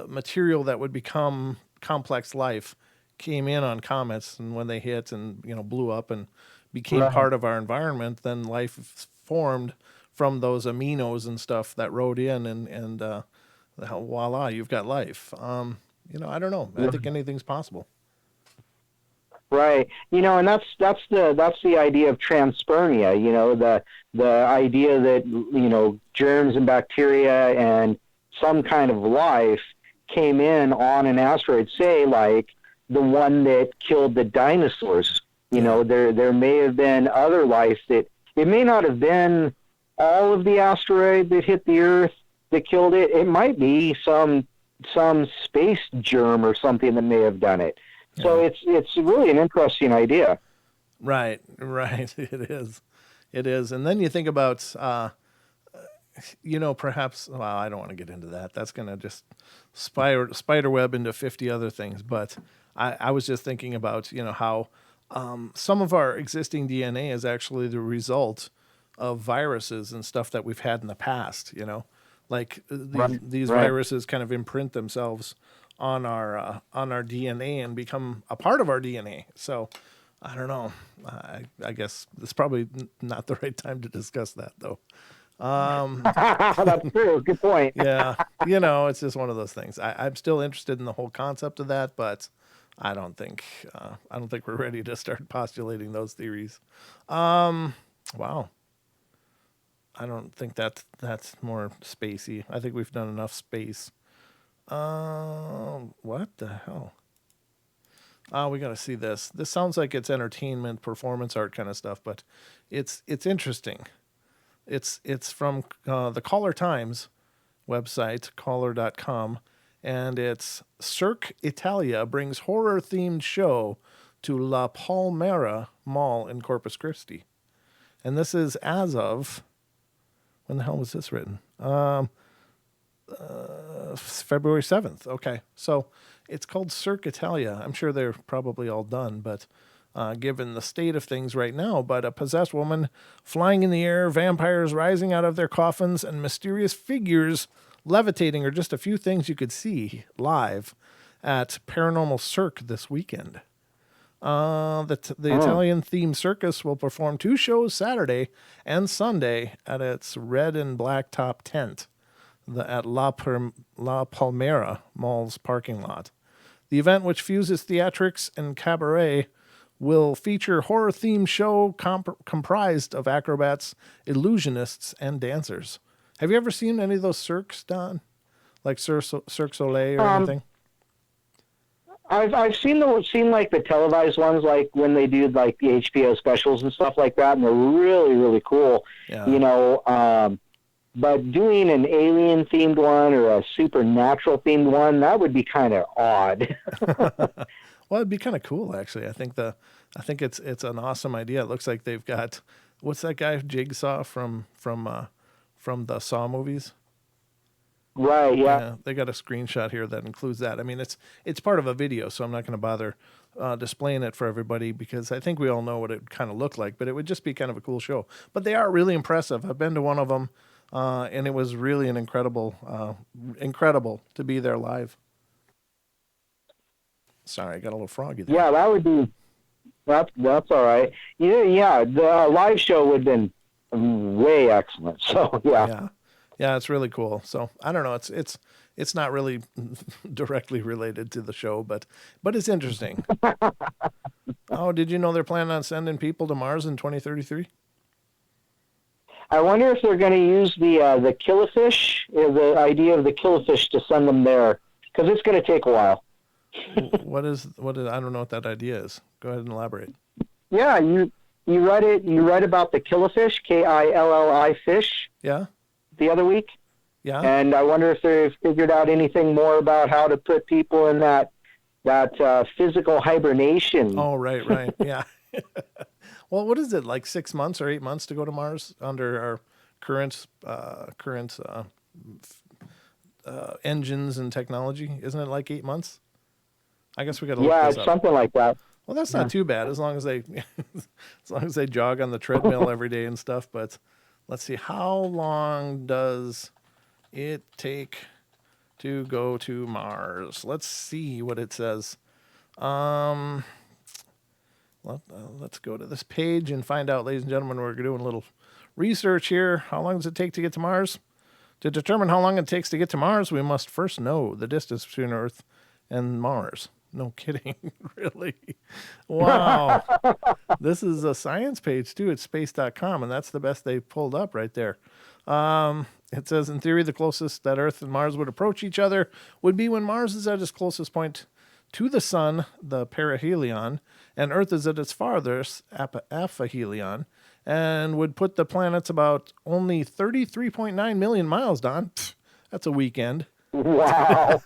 material that would become complex life came in on comets, and when they hit and blew up and became Right. part of our environment, then life formed from those aminos and stuff that rode in, and voila, you've got life. I don't know. I think anything's possible. Right. You know, and that's the idea of transpermia. You know, the idea that germs and bacteria and some kind of life came in on an asteroid, say like the one that killed the dinosaurs. You Yeah. know, there may have been other life that it may not have been all of the asteroid that hit the Earth that killed it. It might be some space germ or something that may have done it. So Yeah. it's really an interesting idea. Right, right. It is. And then you think about, perhaps, well, I don't want to get into that. That's going to just spider web into 50 other things. But I was just thinking about, how some of our existing DNA is actually the result of viruses and stuff that we've had in the past, like Right. these Right. viruses kind of imprint themselves on our DNA and become a part of our DNA. So I don't know. I guess it's probably not the right time to discuss that, though. That's true. Good point. Yeah, it's just one of those things. I'm still interested in the whole concept of that, but I don't think we're ready to start postulating those theories. Wow, I don't think that's more spacey. I think we've done enough space. What the hell? Oh, we got to see this. This sounds like it's entertainment, performance art kind of stuff, but it's interesting. It's from the Caller Times website, caller.com, and it's Cirque Italia brings horror-themed show to La Palmera Mall in Corpus Christi. And this is as of, when the hell was this written? February 7th. Okay. So it's called Cirque Italia. I'm sure they're probably all done, but given the state of things right now, but a possessed woman flying in the air, vampires rising out of their coffins, and mysterious figures levitating are just a few things you could see live at Paranormal Cirque this weekend. The Italian-themed circus will perform 2 shows Saturday and Sunday at its red and black top tent at La Palmera Mall's parking lot. The event, which fuses theatrics and cabaret, will feature horror-themed show comprised of acrobats, illusionists, and dancers. Have you ever seen any of those cirques, Don? Like Cirque Soleil or anything? I've seen like the televised ones, like when they do like the HBO specials and stuff like that, and they're really, really cool. Yeah. You know, but doing an alien themed one or a supernatural themed one, that would be kind of odd. Well, it'd be kind of cool, actually. I think it's an awesome idea. It looks like they've got, what's that guy, Jigsaw from the Saw movies? Right. Yeah. They got a screenshot here that includes that. I mean, it's part of a video, so I'm not going to bother displaying it for everybody because I think we all know what it kind of looked like. But it would just be kind of a cool show. But they are really impressive. I've been to one of them, and it was really an incredible to be there live. Sorry, I got a little froggy there. Yeah, that would be. That's all right. Yeah. The live show would have been way excellent. So yeah. Yeah, it's really cool. So I don't know. It's not really directly related to the show, but it's interesting. Oh, did you know they're planning on sending people to Mars in 2033? I wonder if they're going to use the killifish, the idea of the killifish, to send them there, because it's going to take a while. What is? I don't know what that idea is. Go ahead and elaborate. Yeah, you read it. You read about the killifish, Killi fish. Yeah. The other week. Yeah. And I wonder if they've figured out anything more about how to put people in that physical hibernation. Oh, right. Yeah. Well, what is it, like 6 months or 8 months to go to Mars under our current engines and technology? Isn't it like 8 months? I guess we got to look this up. Yeah, something like that. Well, that's not too bad as long as they jog on the treadmill every day and stuff. But let's see, how long does it take to go to Mars? Let's see what it says. Let's go to this page and find out, ladies and gentlemen. We're doing a little research here. How long does it take to get to Mars? To determine how long it takes to get to Mars, we must first know the distance between Earth and Mars. No kidding. Really? Wow. This is a science page, too. It's space.com, and that's the best they pulled up right there. It says, in theory, the closest that Earth and Mars would approach each other would be when Mars is at its closest point to the Sun, the perihelion, and Earth is at its farthest, aphelion, and would put the planets about only 33.9 million miles, Don. Pfft, that's a weekend. Wow.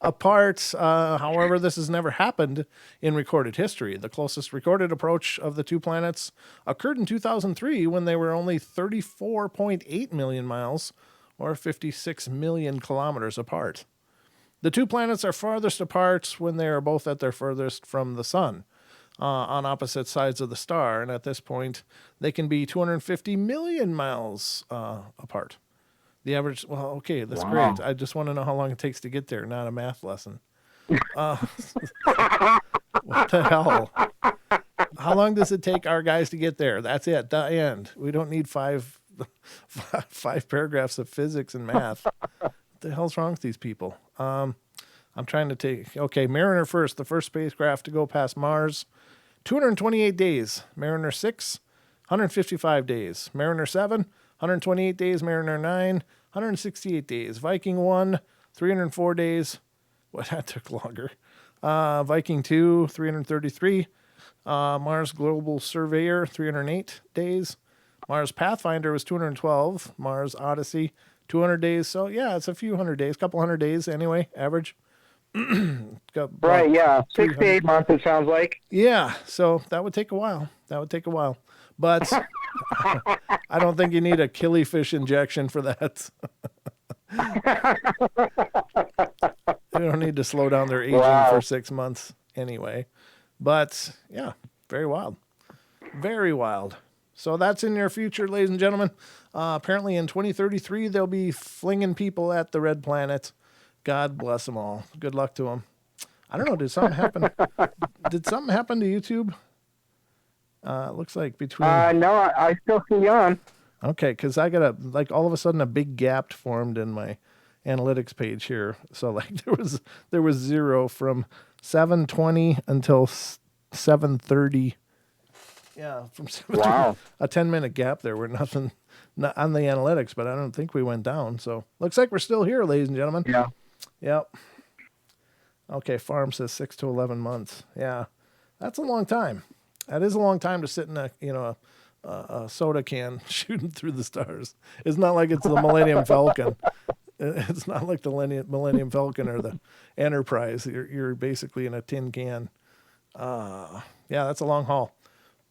Apart. However, this has never happened in recorded history. The closest recorded approach of the two planets occurred in 2003 when they were only 34.8 million miles or 56 million kilometers apart. The two planets are farthest apart when they are both at their furthest from the Sun, on opposite sides of the star, and at this point, they can be 250 million miles apart. The average, well, okay, that's Wow. great. I just want to know how long it takes to get there, not a math lesson. What the hell? How long does it take our guys to get there? That's it, the end. We don't need five paragraphs of physics and math. What the hell's wrong with these people? I'm trying to take, okay, Mariner first, the first spacecraft to go past Mars, 228 days. Mariner 6, 155 days. Mariner 7, 128 days. Mariner 9, 168 days. Viking 1, 304 days. Well, that took longer. Viking 2, 333. Mars Global Surveyor, 308 days. Mars Pathfinder was 212. Mars Odyssey, 200 days. So yeah, it's a few hundred days, couple hundred days anyway, average. Right, yeah. 6 to 8 months, it sounds like. Yeah, so that would take a while. But I don't think you need a killifish injection for that. You don't need to slow down their aging for 6 months anyway. But yeah, very wild. Very wild. So that's in your future, ladies and gentlemen. Apparently in 2033, they'll be flinging people at the red planet. God bless them all. Good luck to them. I don't know. Did something happen? Did something happen to YouTube? It looks like between. No, I still see you on. Okay, because I got all of a sudden a big gap formed in my analytics page here. So like there was 0 from 7:20 until 7:30. Yeah, from 7:30. Wow. A 10-minute gap there where nothing not on the analytics, but I don't think we went down. So looks like we're still here, ladies and gentlemen. Yeah. Yep. Okay, farm says 6 to 11 months. Yeah, that's a long time. That is a long time to sit in a soda can shooting through the stars. It's not like it's the Millennium Falcon. It's not like the Millennium Falcon or the Enterprise. You're basically in a tin can. Yeah, that's a long haul.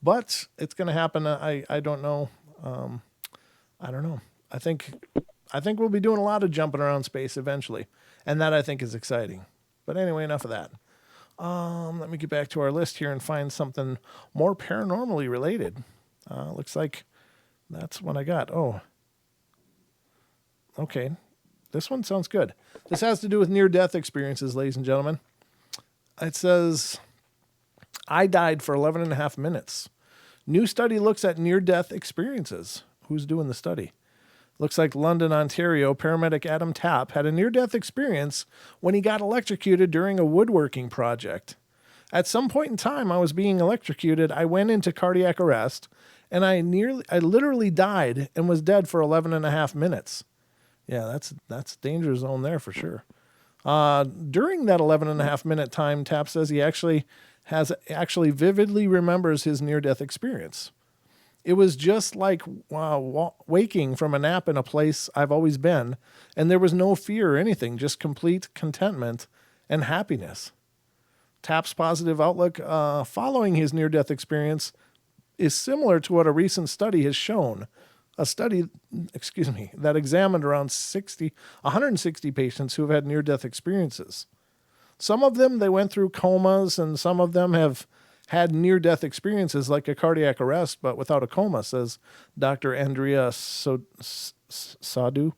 But it's going to happen. I don't know. I don't know. I think we'll be doing a lot of jumping around space eventually, and that I think is exciting. But anyway, enough of that. Let me get back to our list here and find something more paranormally related. Looks like that's what I got. Oh, okay. This one sounds good. This has to do with near-death experiences, ladies and gentlemen. It says, I died for 11 and a half minutes. New study looks at near-death experiences. Who's doing the study? Looks like London, Ontario, paramedic Adam Tapp had a near-death experience when he got electrocuted during a woodworking project. At some point in time, I was being electrocuted. I went into cardiac arrest, and I literally died and was dead for 11 and a half minutes. Yeah, that's danger zone there for sure. During that 11 and a half minute time, Tapp says he actually vividly remembers his near-death experience. It was just like waking from a nap in a place I've always been, and there was no fear or anything, just complete contentment and happiness. Tapp's positive outlook following his near-death experience is similar to what a recent study has shown. A study, that examined around 160 patients who have had near-death experiences. Some of them, they went through comas, and some of them have had near-death experiences like a cardiac arrest, but without a coma, says Dr. Andrea Sadhu,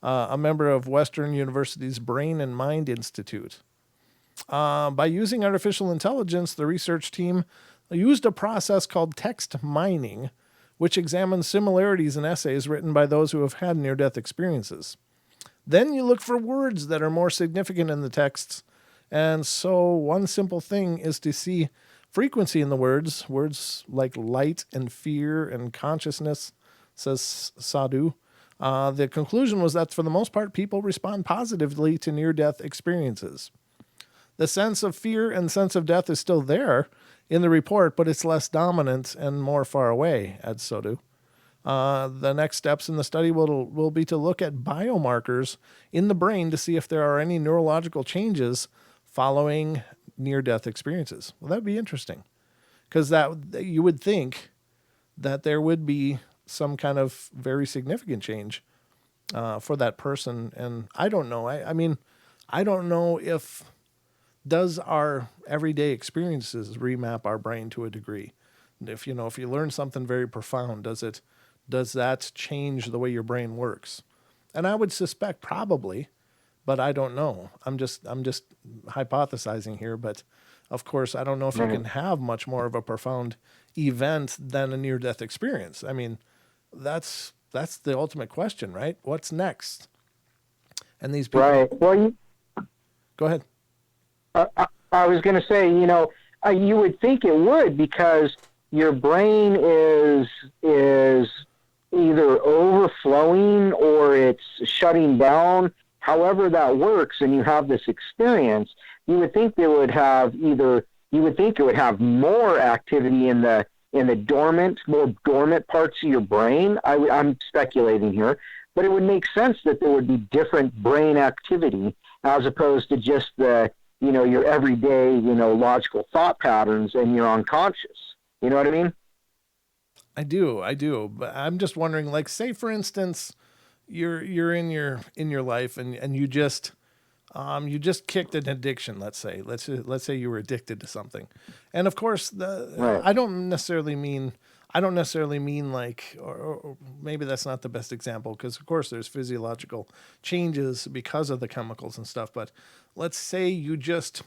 a member of Western University's Brain and Mind Institute. By using artificial intelligence, the research team used a process called text mining, which examines similarities in essays written by those who have had near-death experiences. Then you look for words that are more significant in the texts, and so one simple thing is to see frequency in the words like light and fear and consciousness, says Sadhu. The conclusion was that for the most part, people respond positively to near-death experiences. The sense of fear and sense of death is still there in the report, but it's less dominant and more far away, adds Sadhu. The next steps in the study will be to look at biomarkers in the brain to see if there are any neurological changes following near-death experiences. Well, that'd be interesting, because that you would think that there would be some kind of very significant change for that person. And I don't know. I mean, I don't know if does our everyday experiences remap our brain to a degree. If you learn something very profound, does that change the way your brain works? And I would suspect probably, but I don't know. I'm just hypothesizing here, but of course I don't know if you can have much more of a profound event than a near-death experience. I mean, that's the ultimate question, right? What's next? And these people. Right. Well, go ahead. I was going to say, you would think it would, because your brain is either overflowing or it's shutting down. However that works, and you have this experience, you would think it would have more activity in the more dormant parts of your brain. I'm speculating here, but it would make sense that there would be different brain activity as opposed to just the, your everyday, logical thought patterns and your unconscious. You know what I mean? I do. But I'm just wondering, like, say for instance, you're in your life and you just kicked an addiction. Let's say you were addicted to something, and of course Right. I don't necessarily mean like, or maybe that's not the best example, because of course there's physiological changes because of the chemicals and stuff. But let's say you just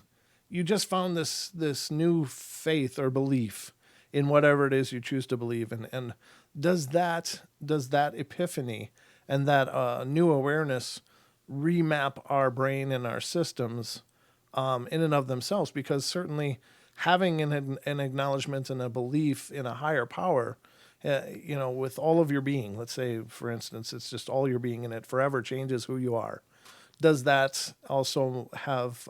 found this new faith or belief in whatever it is you choose to believe in, and does that epiphany and that new awareness remap our brain and our systems in and of themselves? Because certainly having an acknowledgement and a belief in a higher power, with all of your being, let's say, for instance, it's just all your being, and it forever changes who you are. Does that also have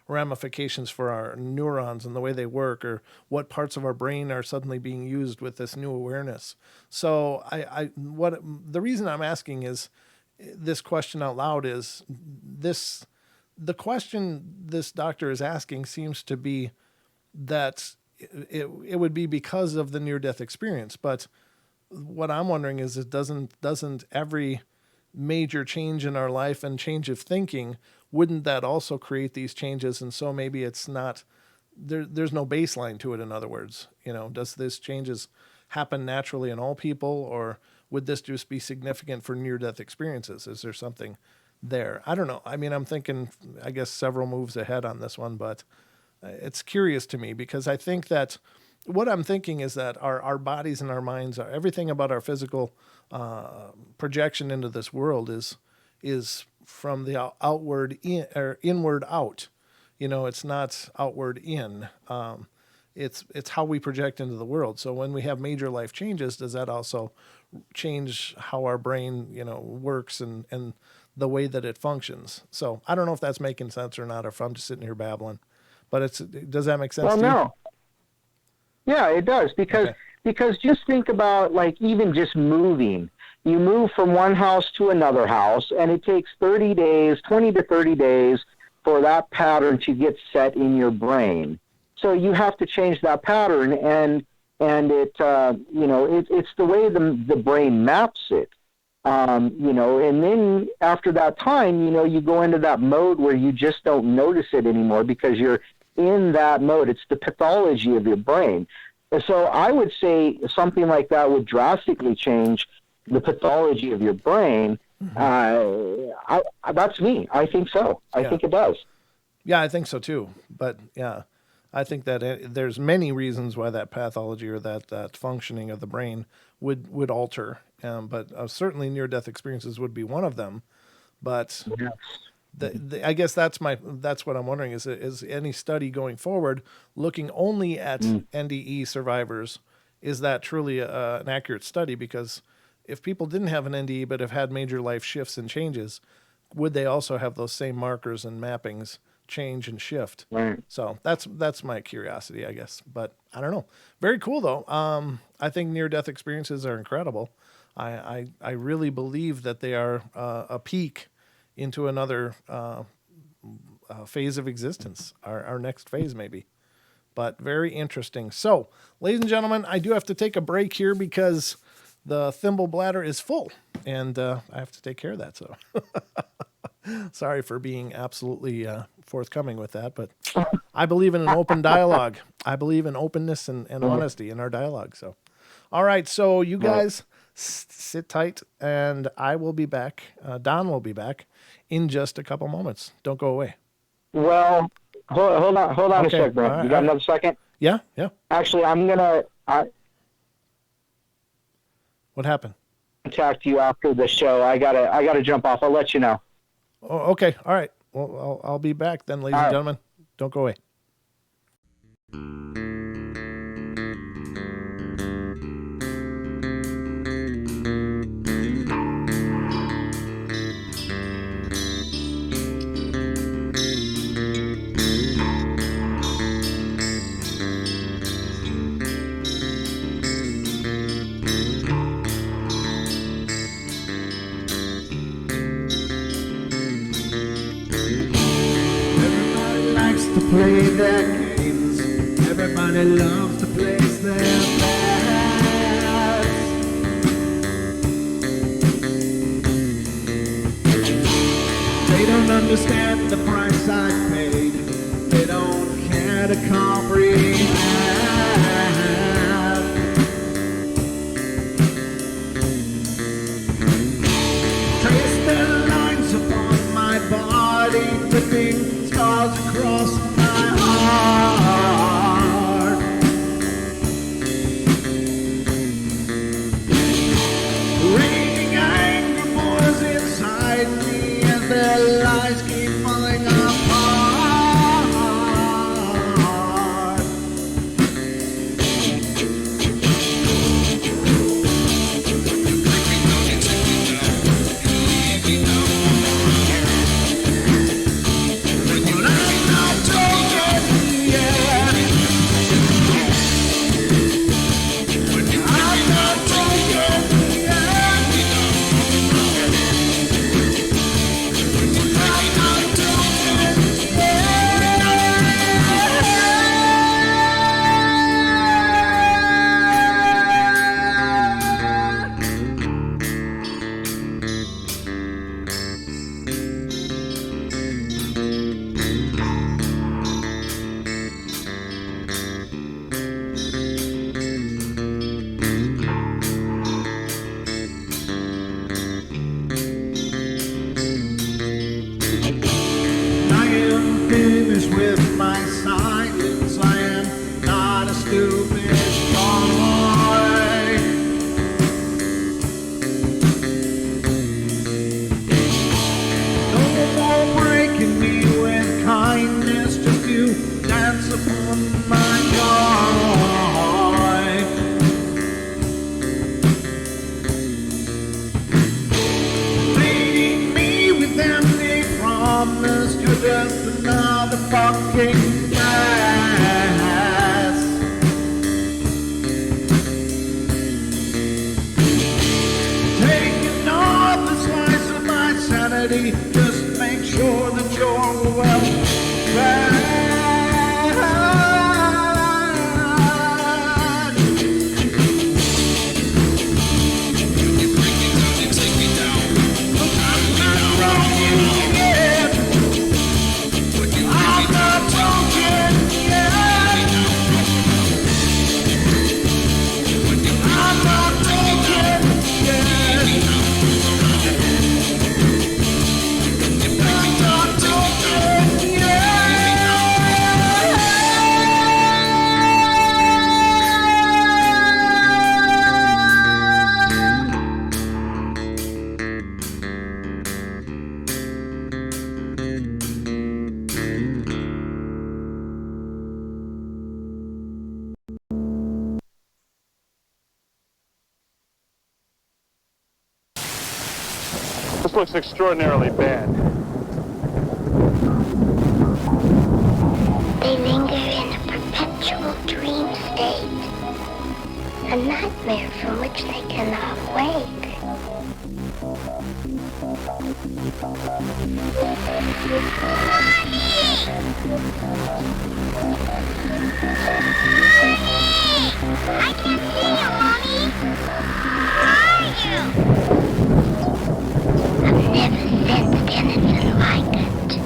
ramifications for our neurons and the way they work, or what parts of our brain are suddenly being used with this new awareness? So the reason I'm asking is this question out loud is the question this doctor is asking seems to be that it would be because of the near-death experience. But what I'm wondering is, doesn't every major change in our life and change of thinking, wouldn't that also create these changes? And so maybe it's not, there's no baseline to it. In other words, does this changes happen naturally in all people, or would this just be significant for near-death experiences? Is there something there? I don't know. I mean, I'm thinking, I guess, several moves ahead on this one, but it's curious to me, because I think that what I'm thinking is that our bodies and our minds, everything about our physical projection into this world is from the outward in, or inward out. It's not outward in. It's how we project into the world. So when we have major life changes, does that also change how our brain, works and the way that it functions? So I don't know if that's making sense or not, or if I'm just sitting here babbling. But does that make sense? Well, to you? no. Yeah, it does, because just think about, like, even just moving. You move from one house to another house, and it takes 30 days, 20 to 30 days for that pattern to get set in your brain. So you have to change that pattern, and it it's the way the brain maps it. And then after that time, you go into that mode where you just don't notice it anymore because you're in that mode. It's the pathology of your brain. And so I would say something like that would drastically change the pathology of your brain. That's me. I think so. I think it does. Yeah, I think so too. But yeah, I think that there's many reasons why that pathology or that functioning of the brain would alter. But certainly near-death experiences would be one of them. But Yes. I guess that's what I'm wondering is any study going forward looking only at NDE survivors, is that truly an accurate study? Because if people didn't have an NDE but have had major life shifts and changes, would they also have those same markers and mappings change and shift? Right. So that's my curiosity, I guess. But I don't know. Very cool though. I think near-death experiences are incredible. I really believe that they are a peak into another phase of existence, our next phase maybe. But very interesting. So, ladies and gentlemen, I do have to take a break here because the thimble bladder is full, and I have to take care of that. So, sorry for being absolutely forthcoming with that, but I believe in an open dialogue. I believe in openness and honesty in our dialogue. So, all right. So, you guys sit tight, and I will be back. Don will be back in just a couple moments. Don't go away. Well, hold on a sec, Brent. Right, you got another second? Yeah. Actually, I'm gonna What happened? contact you after the show. I gotta jump off. I'll let you know. Oh, okay. All right. Well, I'll be back then, ladies and gentlemen. Don't go away. to play their games. Everybody loves to place their bets. They don't understand the price I paid. They don't care to comprehend. Trace their lines upon my body, dripping scars across my heart. Raging anger pours inside me as their lies keep falling apart. But I'm not broken yet. I'm not broken yet. I'm not broken I am finished with my silence. I am not a stupid boy. No more breaking me with kindness, just you dance upon my joy. Leading me with empty promise, you're just another fucking mess. Taking off the slice of my sanity, just make sure that you're well fed. I'm not broken yet. I'm not broken yet. I'm not broken yet. I'm not broken This looks extraordinarily bad. They linger in a perpetual dream state, a nightmare from which they cannot wake. I can't see you, Mommy. Where are you? I've never sensed anything like it.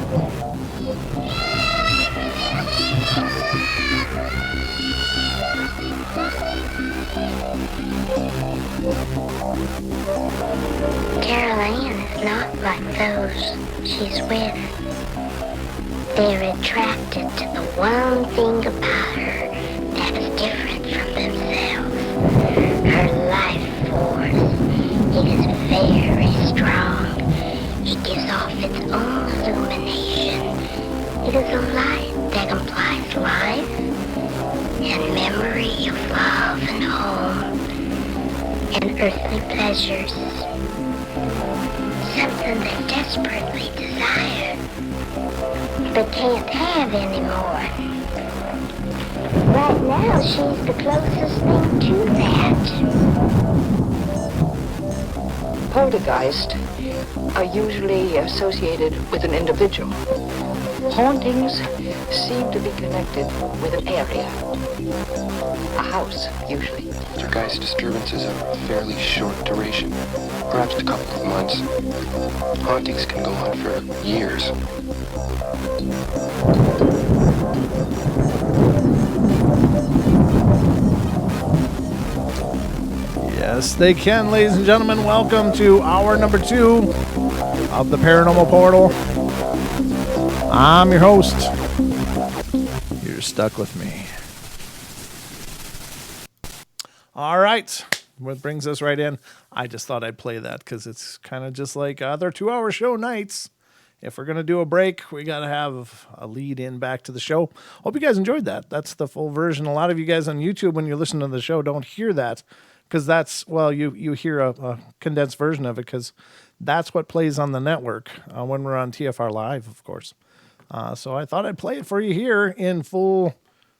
Carol Ann is not like those she's with. They're attracted to the one thing about her that is different from themselves. Her life force. It is very strong. It gives off its own illumination. It is a light that implies life and memory of love and home and earthly pleasures. Something they desperately desire, but can't have anymore. Right now, she's the closest thing to that. Poltergeist are usually associated with an individual. Hauntings seem to be connected with an area. A house, usually. Poltergeist disturbances have a fairly short duration, perhaps a couple of months. Hauntings can go on for years. Yes, they can, ladies and gentlemen. Welcome to hour number 2 of the Paranormal Portal. I'm your host. You're stuck with me. All right. What brings us right in? I just thought I'd play that because it's kind of just like other 2-hour show nights. If we're going to do a break, we got to have a lead in back to the show. Hope you guys enjoyed that. That's the full version. A lot of you guys on YouTube, when you're listening to the show, don't hear that because that's, well, you hear a condensed version of it because that's what plays on the network when we're on TFR Live, of course. So I thought I'd play it for you here in full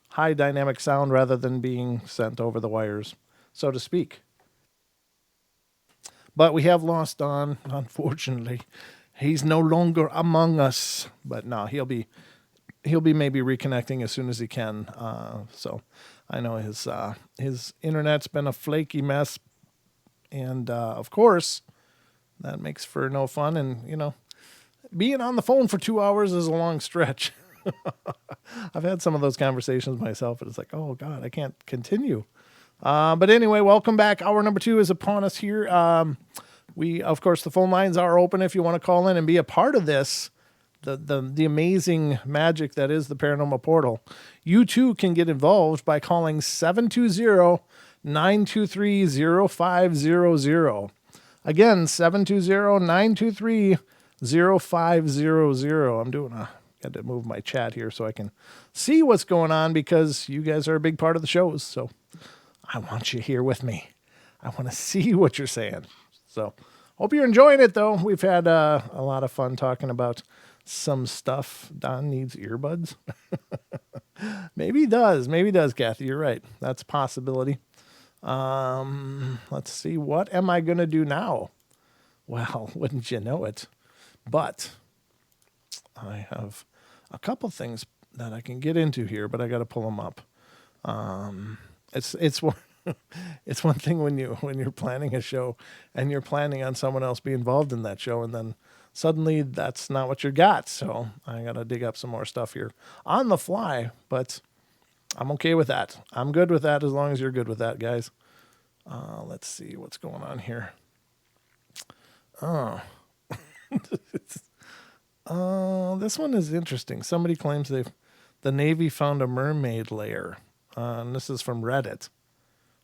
high dynamic sound rather than being sent over the wires, so to speak. But we have lost Don, unfortunately. He's no longer among us, but no, he'll be maybe reconnecting as soon as he can. So I know his internet's been a flaky mess, and of course that makes for no fun. And you know, being on the phone for 2 hours is a long stretch. I've had some of those conversations myself, and it's like, oh God, I can't continue. But anyway, welcome back. Hour number 2 is upon us here. We, of course, the phone lines are open if you want to call in and be a part of this, the amazing magic that is the Paranormal Portal. You too can get involved by calling 720-923-0500. Again, 720-923-0500. Got to move my chat here so I can see what's going on because you guys are a big part of the shows. So I want you here with me. I want to see what you're saying. So hope you're enjoying it, though. We've had a lot of fun talking about some stuff. Don needs earbuds. Maybe he does. Maybe he does, Kathy. You're right. That's a possibility. Let's see. What am I going to do now? Well, wouldn't you know it? But I have a couple things that I can get into here, but I got to pull them up. It's one thing when you're planning a show and you're planning on someone else be involved in that show, and then suddenly that's not what you got. So I got to dig up some more stuff here on the fly, but I'm okay with that. I'm good with that as long as you're good with that, guys. Let's see what's going on here. Oh, this one is interesting. Somebody claims the Navy found a mermaid lair. And this is from Reddit.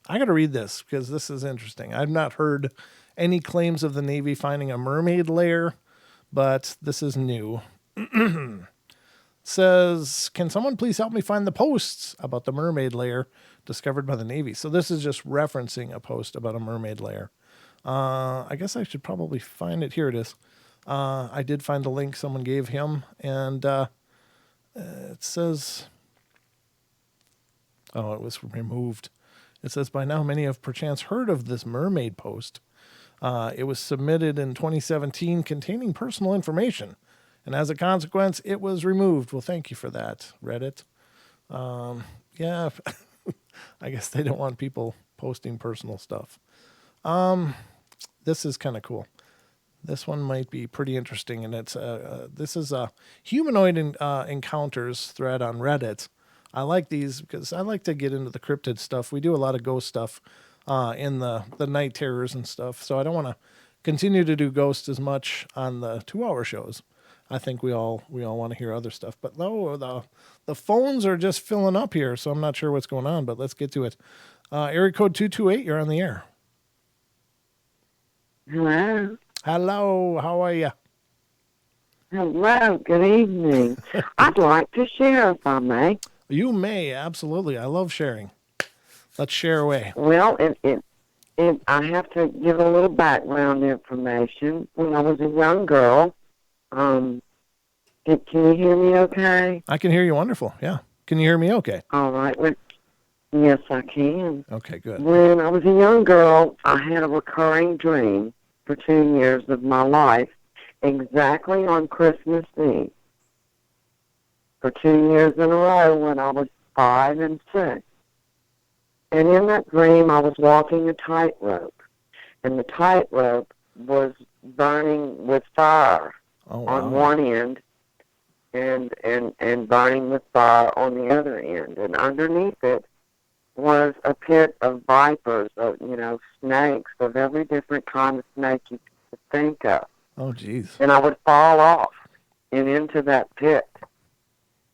I got to read this because this is interesting. I've not heard any claims of the Navy finding a mermaid lair, but this is new. Says, can someone please help me find the posts about the mermaid lair discovered by the Navy? So this is just referencing a post about a mermaid lair. I guess I should probably find it. Here it is. I did find the link someone gave him, and it says, oh, it was removed. It says, by now many have perchance heard of this mermaid post. It was submitted in 2017 containing personal information, and as a consequence, it was removed. Well, thank you for that, Reddit. Yeah, I guess they don't want people posting personal stuff. This is kind of cool. This one might be pretty interesting, and it's this is a humanoid encounters thread on Reddit. I like these because I like to get into the cryptid stuff. We do a lot of ghost stuff in the night terrors and stuff, so I don't want to continue to do ghosts as much on the 2-hour shows. I think we all want to hear other stuff. But no, the phones are just filling up here, so I'm not sure what's going on, but let's get to it. Area code 228, you're on the air. Hello. Hello, how are you? Hello, good evening. I'd like to share if I may. You may, absolutely. I love sharing. Let's share away. Well, I have to give a little background information. When I was a young girl, can you hear me okay? I can hear you wonderful, yeah. Can you hear me okay? All right. Yes, I can. Okay, good. When I was a young girl, I had a recurring dream. for 2 years of my life, exactly on Christmas Eve, for 2 years in a row when I was 5 and 6. And in that dream, I was walking a tightrope, and the tightrope was burning with fire on one end and burning with fire on the other end. And underneath it was a pit of vipers, of, snakes, of every different kind of snake you could think of. Oh, geez. And I would fall off and into that pit.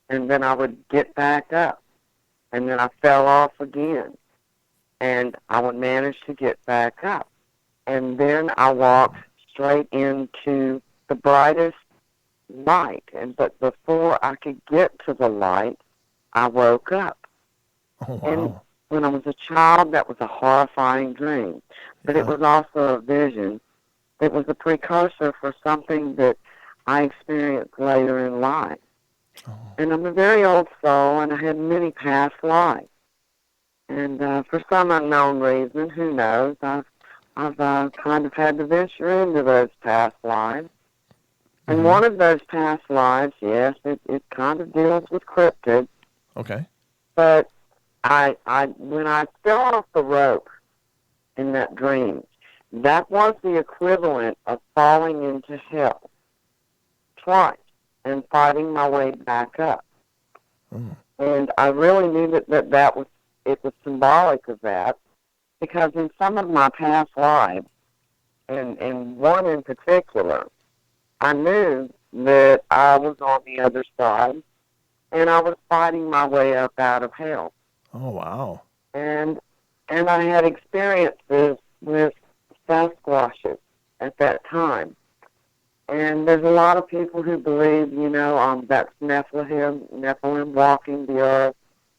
And then I would get back up. And then I fell off again. And I would manage to get back up. And then I walked straight into the brightest light. But before I could get to the light, I woke up. Oh, wow. And when I was a child, that was a horrifying dream. But it was also a vision. It was a precursor for something that I experienced later in life. Oh. And I'm a very old soul, and I had many past lives. And for some unknown reason, who knows, I've kind of had to venture into those past lives. And one of those past lives, yes, it kind of deals with cryptids. Okay. But when I fell off the rope in that dream, that was the equivalent of falling into hell twice and fighting my way back up. Mm. And I really knew that was symbolic of that, because in some of my past lives, and one in particular, I knew that I was on the other side, and I was fighting my way up out of hell. Oh, wow. And I had experiences with Sasquatches at that time. And there's a lot of people who believe, that's Nephilim walking the earth.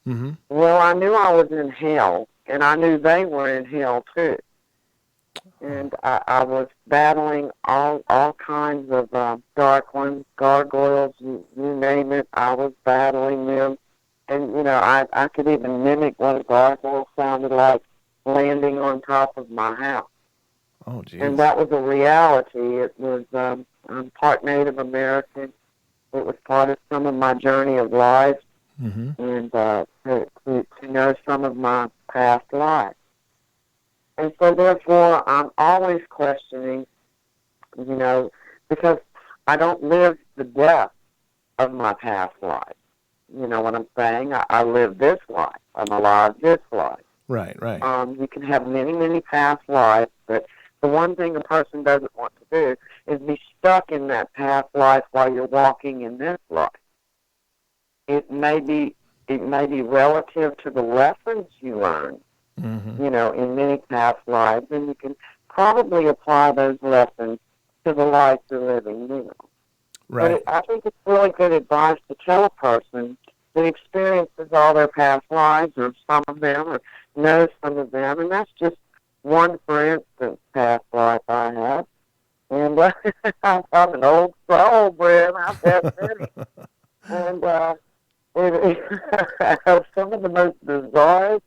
Mm-hmm. Well, I knew I was in hell, and I knew they were in hell too. And I was battling all kinds of dark ones, gargoyles, you name it. I was battling them. And, I could even mimic what a gargoyle sounded like landing on top of my house. Oh, geez. And that was a reality. It was, I'm part Native American. It was part of some of my journey of life. Mm-hmm. And to know some of my past lives. And so, therefore, I'm always questioning, because I don't live the death of my past life. You know what I'm saying? I live this life. I'm alive this life. Right, right. You can have many, many past lives, but the one thing a person doesn't want to do is be stuck in that past life while you're walking in this life. It may be relative to the lessons you learn, in many past lives, and you can probably apply those lessons to the life you're living now. Right. But I think it's really good advice to tell a person that experiences all their past lives, or some of them, or knows some of them, and that's just one, for instance, past life I have. And I'm an old soul, Brent. I've had many. And some of the most bizarre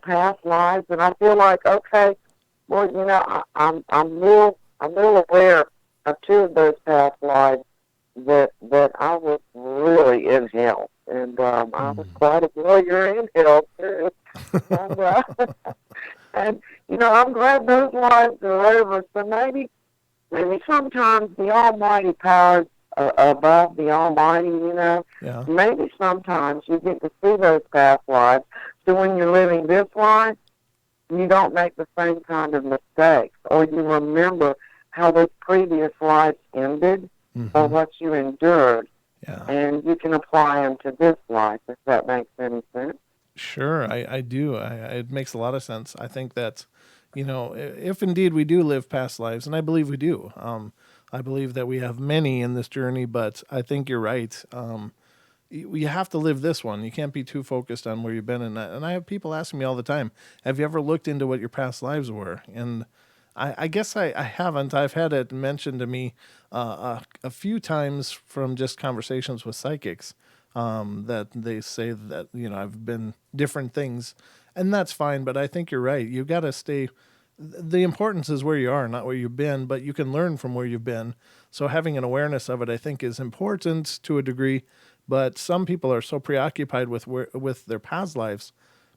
past lives, and I feel like, okay, well, I'm real aware of two of those past lives that I was really in hell, and I was quite a warrior in hell too. And I'm glad those lives are over. So maybe sometimes the Almighty powers above the Almighty, Yeah. Maybe sometimes you get to see those past lives, so when you're living this life, you don't make the same kind of mistakes, or you remember how those previous lives ended, or what you endured, and you can apply them to this life, if that makes any sense. Sure, I do. It makes a lot of sense. I think that, if indeed we do live past lives, and I believe we do, I believe that we have many in this journey, but I think you're right. You have to live this one. You can't be too focused on where you've been. And I have people asking me all the time, have you ever looked into what your past lives were? And I guess I haven't. I've had it mentioned to me a few times from just conversations with psychics, that they say that, I've been different things, and that's fine. But I think you're right. You've got to stay the importance is where you are, not where you've been, but you can learn from where you've been. So having an awareness of it, I think, is important to a degree. But some people are so preoccupied with their past lives,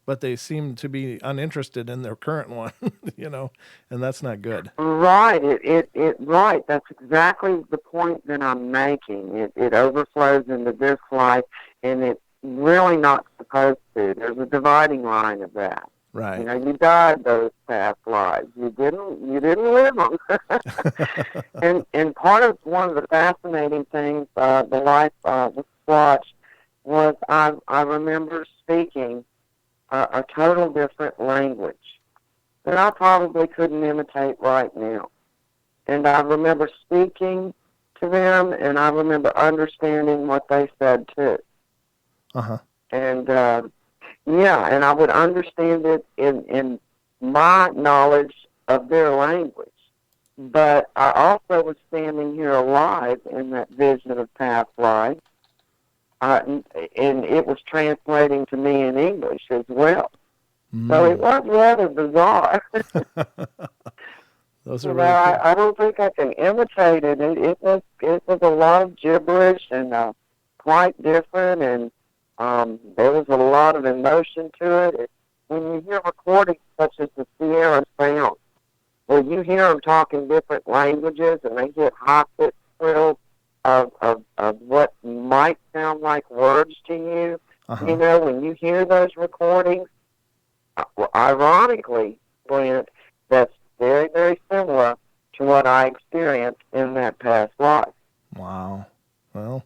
but they seem to be uninterested in their current one, and that's not good. Right. Right. That's exactly the point that I'm making. It overflows into this life, and it's really not supposed to. There's a dividing line of that. Right. You died those past lives. You didn't live them. and part of one of the fascinating things, the life with Squatch, was I remember speaking a total different language that I probably couldn't imitate right now. And I remember speaking to them, and I remember understanding what they said too. And and I would understand it in my knowledge of their language. But I also was standing here alive in that vision of past life, and it was translating to me in English as well. So it was rather bizarre. Those are really cool. I don't think I can imitate it. It was a lot of gibberish and quite different, and there was a lot of emotion to it. When you hear recordings such as the Sierra Sound, where you hear them talking different languages and they hit high-pitched trills of what might sound like words to you, when you hear those recordings, ironically, Brent, that's very, very similar to what I experienced in that past life. Wow. Well,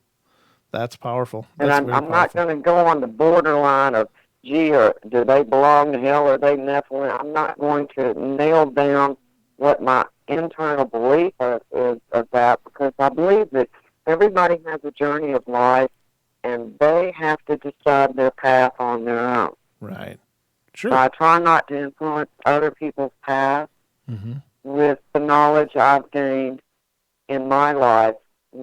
that's powerful. And I'm not going to go on the borderline of, or do they belong to hell or are they Nephilim? I'm not going to nail down what my internal belief is of that, because I believe that everybody has a journey of life and they have to decide their path on their own. Right. Sure. So I try not to influence other people's paths with the knowledge I've gained in my life.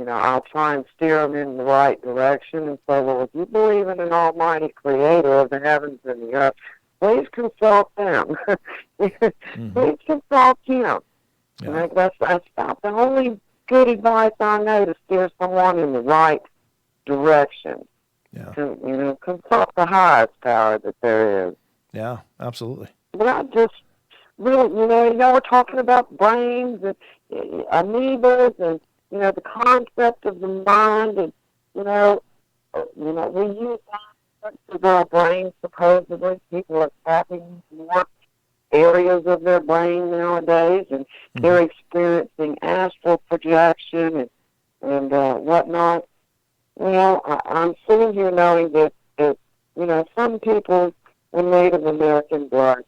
I'll try and steer them in the right direction and say, well, if you believe in an almighty creator of the heavens and the earth, please consult them. Please consult him. Yeah. That's about the only good advice I know to steer someone in the right direction. Yeah. To, consult the highest power that there is. Yeah, absolutely. But I just really, y'all were talking about brains and amoebas and, the concept of the mind, and, we use concepts of our brain, supposedly. People are tapping more areas of their brain nowadays, and they're experiencing astral projection and whatnot. I'm sitting here knowing that, some people with Native American blood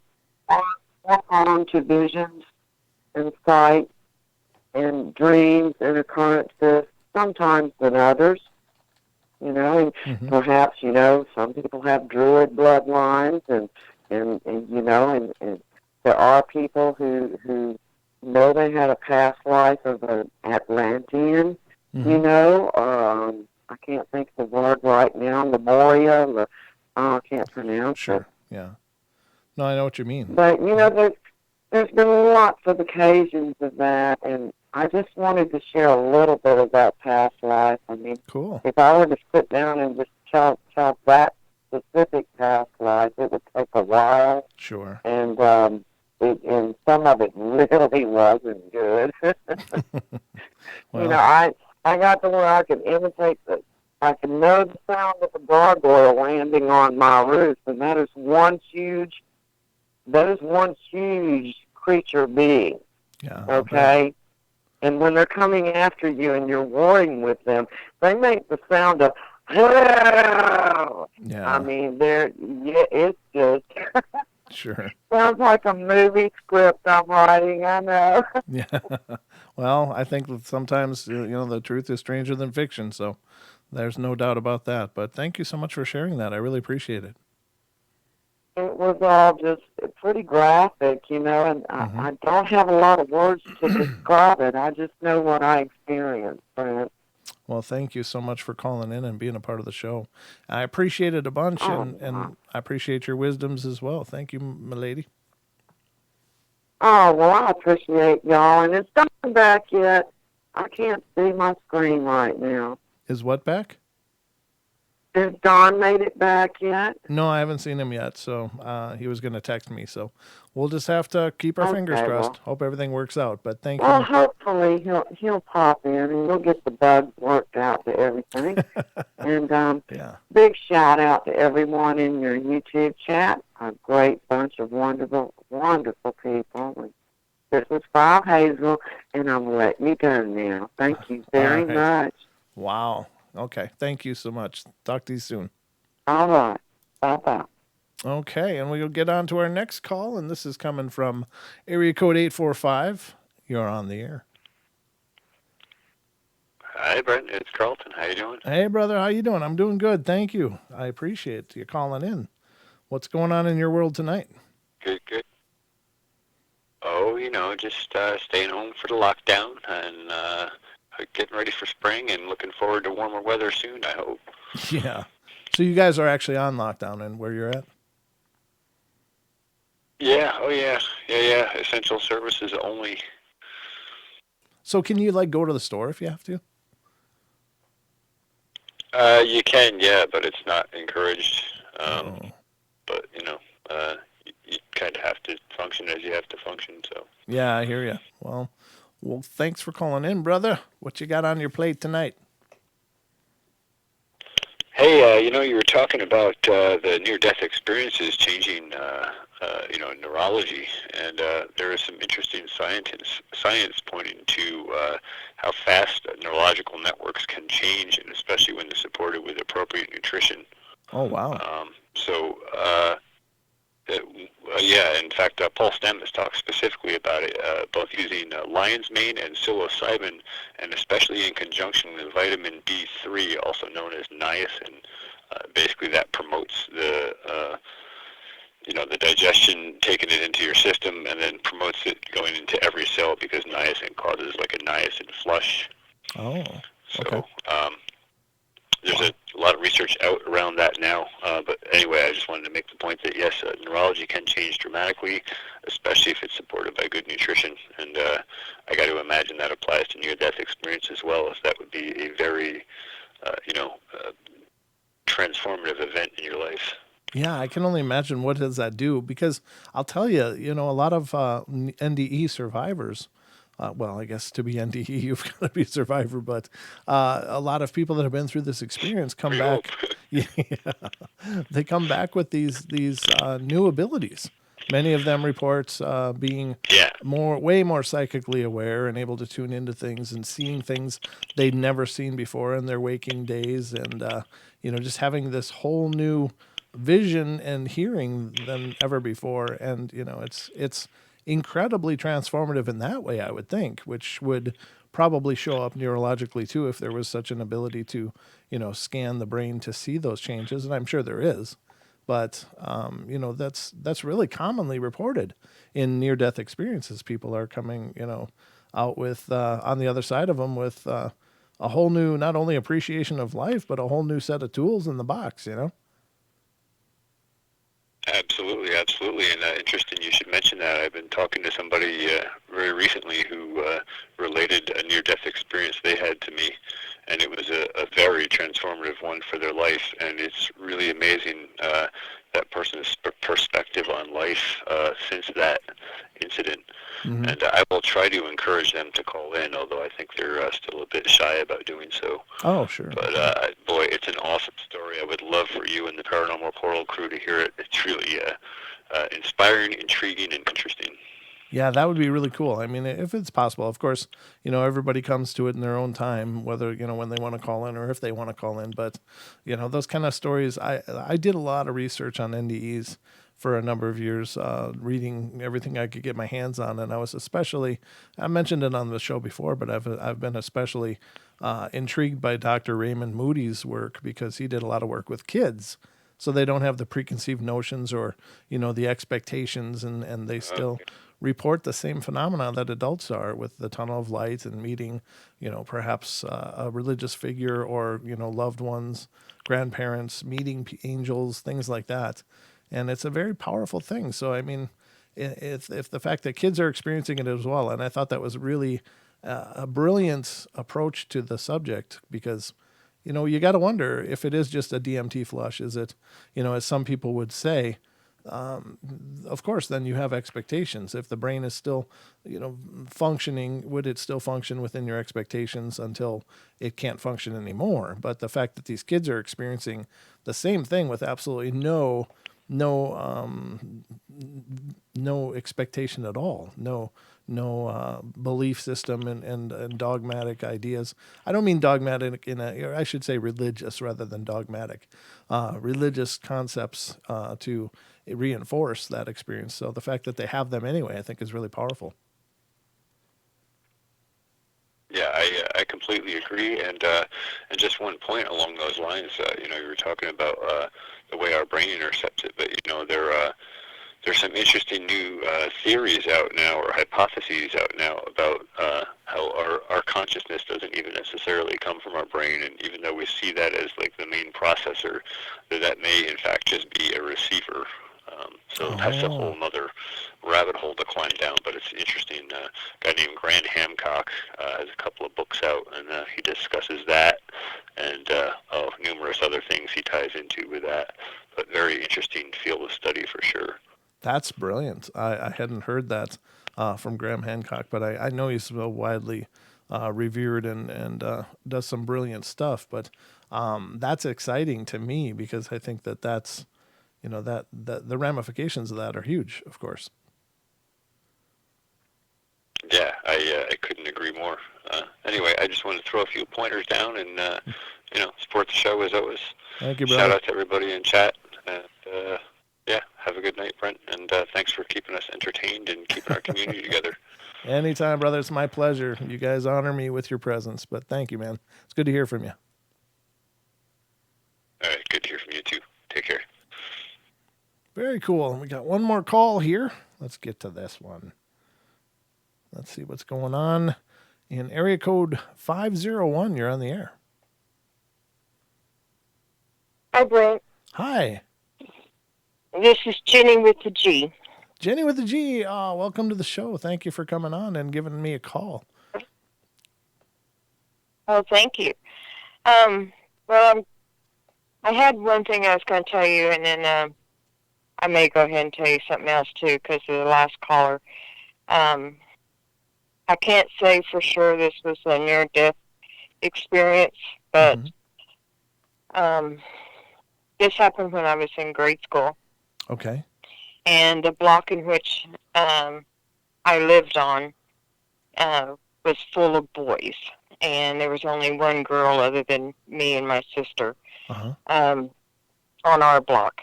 are prone to visions and sight and dreams and occurrences, sometimes than others, and perhaps, some people have druid bloodlines, and there are people who know they had a past life of an Atlantean, I can't think of the word right now, Lemuria, I can't pronounce it. Yeah. No, I know what you mean. But, there's been lots of occasions of that, and I just wanted to share a little bit of that past life. I mean, cool. If I were to sit down and just tell that specific past life, it would take a while. Sure. And and some of it really wasn't good. Well, I got to where I could imitate I can know the sound of a gargoyle landing on my roof, and that is one huge creature being. Yeah. Okay? And when they're coming after you and you're warring with them, they make the sound of, yeah. I mean, it's just... Sure. Sounds like a movie script I'm writing, I know. Yeah. Well, I think that sometimes, the truth is stranger than fiction, so there's no doubt about that. But thank you so much for sharing that. I really appreciate it. It was all just pretty graphic, and I don't have a lot of words to describe it. I just know what I experienced, Brent. Well, thank you so much for calling in and being a part of the show. I appreciate it a bunch, and I appreciate your wisdoms as well. Thank you, my lady. Oh, well, I appreciate y'all. And it's not back yet. I can't see my screen right now. Is what back? Has Don made it back yet? No, I haven't seen him yet. So he was going to text me. So we'll just have to keep our fingers Okay, crossed. well. Hope everything works out. But thank Well, you. hopefully he'll pop in and we'll get the bugs worked out to everything. And Yeah. big shout out to everyone in your YouTube chat. A great bunch of wonderful, wonderful people. This is Bob Hazel, and I'm letting you go now. Thank you very much. Wow. Okay. Thank you so much. Talk to you soon. All right. Bye-bye. Okay, and we'll get on to our next call, and this is coming from area code 845. You're on the air. Hi, Brent. It's Carlton. How you doing? Hey, brother. How you doing? I'm doing good. Thank you. I appreciate you calling in. What's going on in your world tonight? Good, good. Oh, just staying home for the lockdown and getting ready for spring and looking forward to warmer weather soon, I hope. Yeah. So you guys are actually on lockdown and where you're at? Yeah. Oh, yeah. Yeah. Essential services only. So can you go to the store if you have to? You can, yeah, but it's not encouraged. But, you kind of have to function as you have to function, so. Yeah, I hear you. Well, thanks for calling in, brother. What you got on your plate tonight? Hey, you were talking about the near-death experiences changing, neurology, and there is some interesting science pointing to how fast neurological networks can change, and especially when they're supported with appropriate nutrition. Oh, wow. In fact, Paul Stamets talks specifically about it, both using lion's mane and psilocybin, and especially in conjunction with vitamin B3, also known as niacin. Basically, that promotes the digestion, taking it into your system, and then promotes it going into every cell because niacin causes like a niacin flush. Oh, okay. There's a lot of research out around that now, but anyway, I just wanted to make the point that yes, neurology can change dramatically, especially if it's supported by good nutrition, and I got to imagine that applies to near-death experience as well, as that would be a very, transformative event in your life. Yeah, I can only imagine what does that do, because I'll tell you, a lot of NDE survivors, well, I guess to be NDE, you've got to be a survivor, but a lot of people that have been through this experience come back. Yeah, they come back with these new abilities. Many of them report being way more psychically aware and able to tune into things and seeing things they'd never seen before in their waking days, and just having this whole new vision and hearing than ever before. And it's incredibly transformative in that way, I would think, which would probably show up neurologically too if there was such an ability to scan the brain to see those changes, and I'm sure there is. But that's really commonly reported in near-death experiences. People are coming out with on the other side of them with a whole new, not only appreciation of life, but a whole new set of tools in the box. Absolutely, and interesting you should mention that. I've been talking to somebody very recently who related a near-death experience they had to me, and it was a very transformative one for their life, and it's really amazing that person's perspective on life since that incident. Mm-hmm. And I will try to encourage them to call in, although I think they're still a bit shy about doing so. Oh, sure. But boy, it's an awesome story. I would love for you and the Paranormal Portal crew to hear it. It's really inspiring, intriguing, and interesting. Yeah, that would be really cool. I mean, if it's possible, of course, everybody comes to it in their own time, whether, when they want to call in or if they want to call in. But, those kind of stories, I did a lot of research on NDEs for a number of years, reading everything I could get my hands on. And I was especially, I mentioned it on the show before, but I've been especially intrigued by Dr. Raymond Moody's work, because he did a lot of work with kids. So they don't have the preconceived notions or, the expectations, and they still report the same phenomena that adults are, with the tunnel of light and meeting, perhaps a religious figure or, loved ones, grandparents, meeting angels, things like that. And it's a very powerful thing. So, I mean, if the fact that kids are experiencing it as well, and I thought that was really a brilliant approach to the subject, because you got to wonder if it is just a DMT flush. Is it, as some people would say, of course, then you have expectations. If the brain is still, functioning, would it still function within your expectations until it can't function anymore? But the fact that these kids are experiencing the same thing with absolutely no expectation at all, no belief system and dogmatic ideas. I don't mean dogmatic I should say religious rather than dogmatic, religious concepts to reinforce that experience. So the fact that they have them anyway, I think, is really powerful. Yeah, I completely agree, and just one point along those lines, you were talking about the way our brain intercepts it, but there's some interesting new theories out now, or hypotheses out now, about how our consciousness doesn't even necessarily come from our brain, and even though we see that as like the main processor, that may in fact just be a receiver. So that's a whole other rabbit hole to climb down, but it's interesting. A guy named Grant Hancock has a couple of books out, and he discusses that and numerous other things he ties into with that. But very interesting field of study for sure. That's brilliant. I hadn't heard that from Graham Hancock, but I know he's so widely revered and does some brilliant stuff. But that's exciting to me, because I think that's, that the ramifications of that are huge, of course. Yeah, I couldn't agree more. Anyway, I just wanted to throw a few pointers down and, support the show as always. Thank you, brother. Shout out to everybody in chat. And, have a good night, Brent. And thanks for keeping us entertained and keeping our community together. Anytime, brother. It's my pleasure. You guys honor me with your presence, but thank you, man. It's good to hear from you. All right, good to hear from you too. Take care. Very cool. We got one more call here. Let's get to this one. Let's see what's going on. In area code 501, you're on the air. Hi, Brent. Hi. This is Jenny with the G. Jenny with the G. Oh, welcome to the show. Thank you for coming on and giving me a call. Oh, thank you. Well, I had one thing I was going to tell you, and then I may go ahead and tell you something else, too, because of the last caller. I can't say for sure this was a near-death experience, but this happened when I was in grade school. Okay. And the block in which I lived on was full of boys. And there was only one girl other than me and my sister on our block.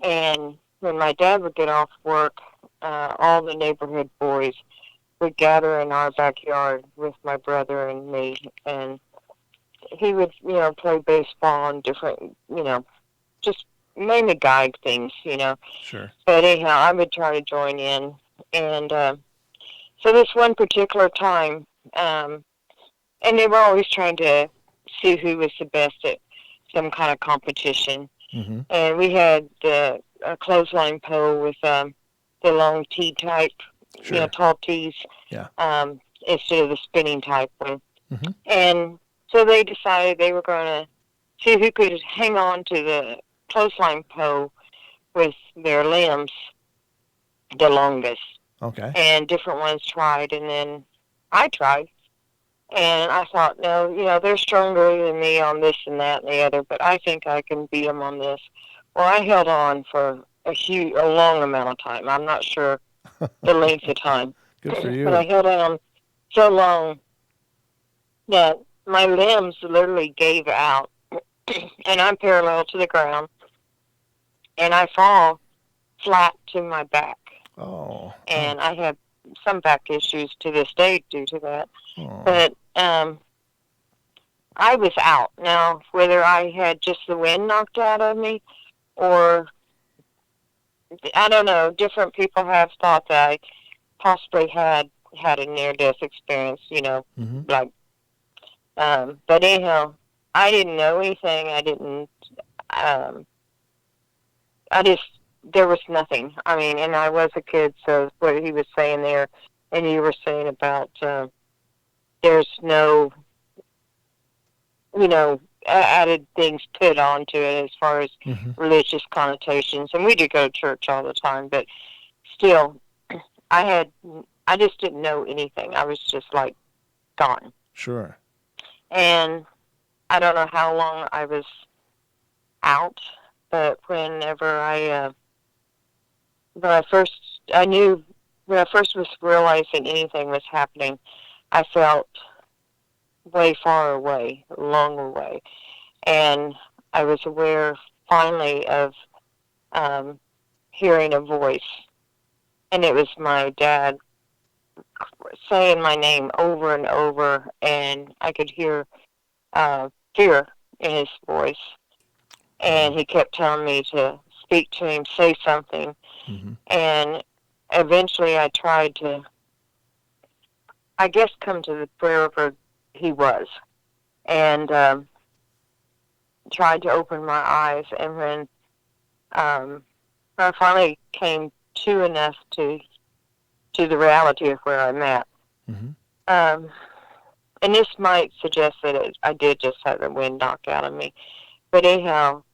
And when my dad would get off work, all the neighborhood boys would gather in our backyard with my brother and me. And he would, play baseball and different, just mainly guide things, Sure. But anyhow, I would try to join in. And so this one particular time, and they were always trying to see who was the best at some kind of competition. Mm-hmm. And we had a clothesline pole with the long T type, Sure. Tall T's, Yeah. instead of the spinning type one. Mm-hmm. And so they decided they were going to see who could hang on to the clothesline pole with their limbs the longest. Okay. And different ones tried, and then I tried. And I thought, no, they're stronger than me on this and that and the other, but I think I can beat them on this. Well, I held on for a long amount of time. I'm not sure the length of time. Good for you. But I held on so long that my limbs literally gave out, and I'm parallel to the ground, and I fall flat to my back. Oh. And I have some back issues to this day due to that. Oh. But I was out. Now, whether I had just the wind knocked out of me or, I don't know, different people have thought that I possibly had a near-death experience, Mm-hmm. like, but anyhow, I didn't know anything. I there was nothing. I mean, and I was a kid, so what he was saying there, and you were saying about there's no, added things put onto it as far as religious connotations. And we did go to church all the time, but still, I just didn't know anything. I was just like gone. Sure. And I don't know how long I was out, but whenever when I first was realizing anything was happening, I felt way far away, long away. And I was aware finally of hearing a voice. And it was my dad saying my name over and over, and I could hear fear in his voice. And he kept telling me to speak to him, say something. And eventually I tried to, I guess, come to wherever he was, and tried to open my eyes. And when I finally came to enough to the reality of where I'm at, and this might suggest that I did just have the wind knocked out of me, but anyhow,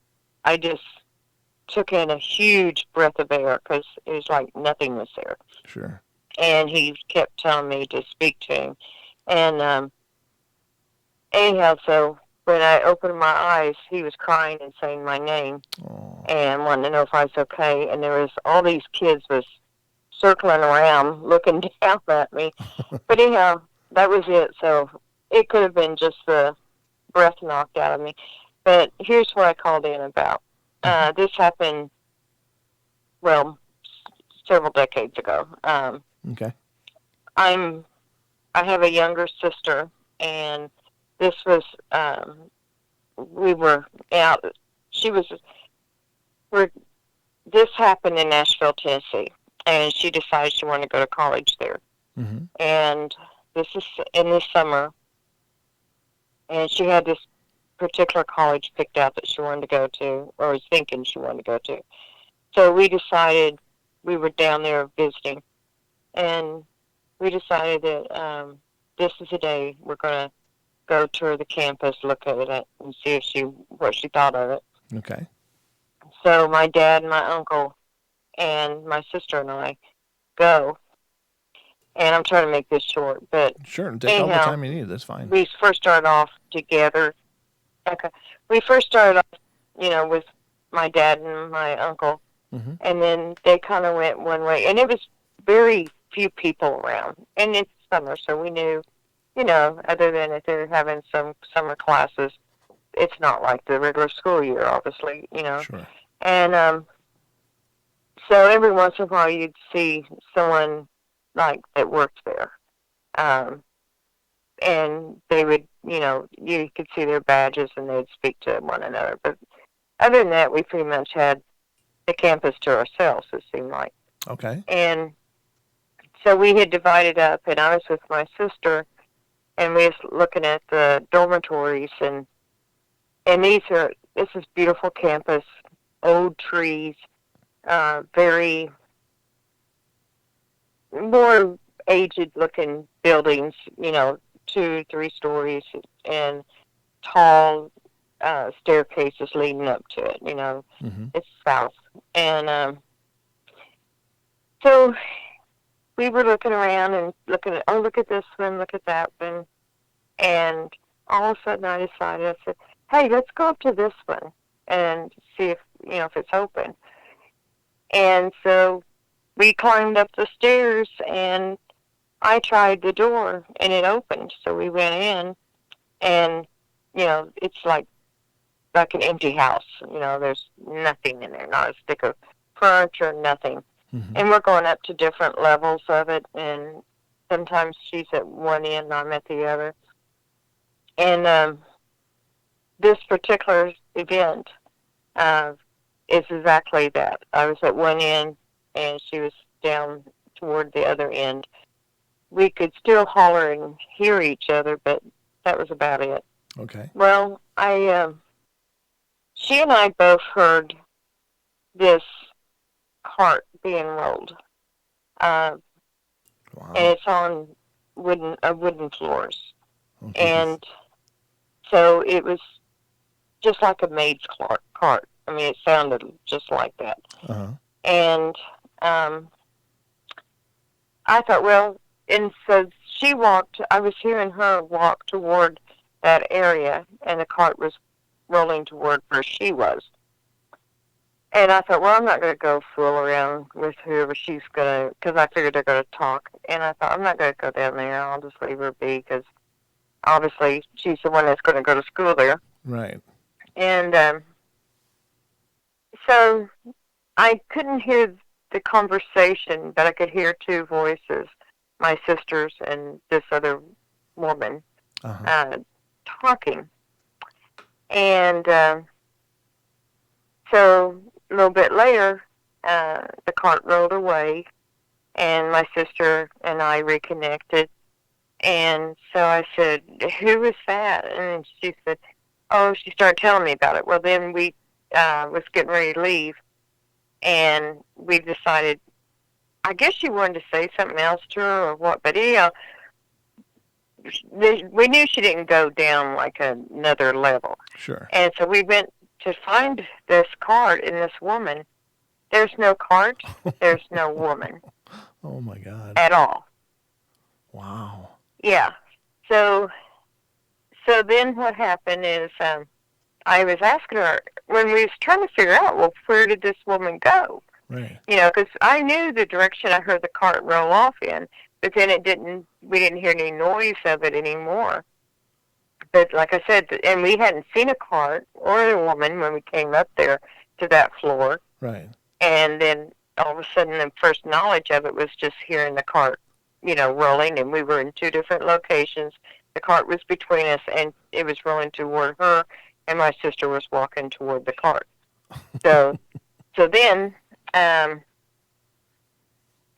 I just took in a huge breath of air because it was like nothing was there. Sure. And he kept telling me to speak to him. And anyhow, so when I opened my eyes, he was crying and saying my name and wanting to know if I was okay. And there was all these kids was circling around looking down at me. But anyhow, that was it. So it could have been just the breath knocked out of me. But here's what I called in about. This happened, well, several decades ago. Okay. I have a younger sister, and this was, we were out, this happened in Nashville, Tennessee, and she decided she wanted to go to college there. And this is in the summer, and she had this particular college picked out that she wanted to go to, or was thinking she wanted to go to. So we decided, we were down there visiting, and we decided that this is the day we're going to go tour the campus, look at it, and see what she thought of it. Okay. So my dad and my uncle and my sister and I go, and I'm trying to make this short, but sure, take all the time you need. That's fine. We first started off together. Okay. We first started off, with my dad and my uncle, and then they kind of went one way, and it was very few people around, and it's summer, so we knew, other than if they're having some summer classes, it's not like the regular school year, obviously, Sure. And so every once in a while you'd see someone like that worked there. And they would, you could see their badges and they'd speak to one another. But other than that, we pretty much had the campus to ourselves, it seemed like. Okay. And so we had divided up, and I was with my sister, and we was looking at the dormitories, and this is beautiful campus, old trees, very more aged-looking buildings, 2-3 stories, and tall staircases leading up to it. It's south, and so we were looking around and looking at, look at this one, look at that one, and all of a sudden I decided, I said, hey, let's go up to this one and see if it's open. And so we climbed up the stairs, and I tried the door, and it opened. So we went in, and, it's like an empty house. There's nothing in there, not a stick of furniture, nothing. And we're going up to different levels of it, and sometimes she's at one end and I'm at the other. And this particular event is exactly that. I was at one end, and she was down toward the other end. We could still holler and hear each other, but that was about it. Okay. Well, she and I both heard this cart being rolled. Wow. And it's on wooden floors. Oh, And so it was just like a maid's cart. I mean, it sounded just like that. Uh-huh. And I thought, well, and so she walked, I was hearing her walk toward that area, and the cart was rolling toward where she was. And I thought, well, I'm not going to go fool around with whoever she's going to, because I figured they're going to talk. And I thought, I'm not going to go down there. I'll just leave her be, because obviously she's the one that's going to go to school there. Right. And so I couldn't hear the conversation, but I could hear two voices, my sister's and this other woman, talking. And so a little bit later, the cart rolled away, and my sister and I reconnected. And so I said, who was that? And she said, oh, she started telling me about it. Well, then we was getting ready to leave, and we decided, I guess she wanted to say something else to her or what, but anyhow, we knew she didn't go down like another level. Sure. And so we went to find this cart and this woman. There's no cart, there's no woman. Oh, my God. At all. Wow. Yeah. So then what happened is I was asking her, when we was trying to figure out, well, where did this woman go? Right. You know, because I knew the direction I heard the cart roll off in, but then we didn't hear any noise of it anymore. But like I said, and we hadn't seen a cart or a woman when we came up there to that floor. Right. And then all of a sudden the first knowledge of it was just hearing the cart, you know, rolling, and we were in two different locations. The cart was between us, and it was rolling toward her, and my sister was walking toward the cart. So then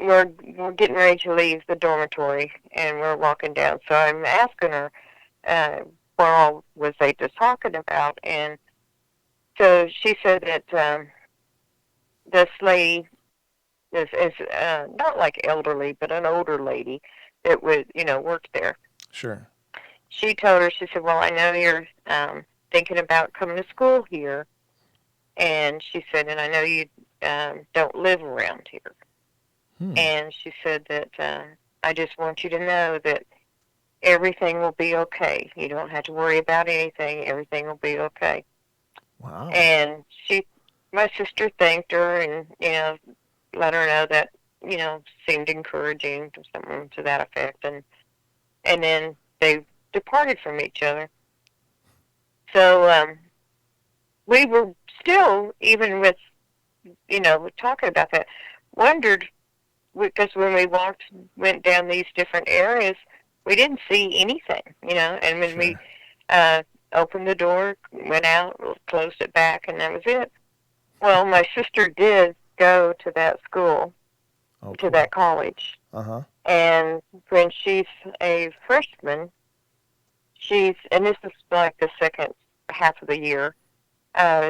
we're getting ready to leave the dormitory, and we're walking down. So I'm asking her, what all was they just talking about? And so she said that this lady is not like elderly, but an older lady that would, you know, worked there. Sure. She told her, she said, well, I know you're thinking about coming to school here. And she said, and I know you don't live around here. And she said that I just want you to know that everything will be okay. You don't have to worry about anything. Everything will be okay. Wow. And my sister thanked her and, you know, let her know that, you know, seemed encouraging, something to that effect. And then they departed from each other. So we were still, even with, you know, talking about that, wondered, because when we went down these different areas, we didn't see anything, you know, and when we opened the door, went out, closed it back, and that was it. Well, my sister did go to that school, to that college. And when she's a freshman, and this is like the second half of the year,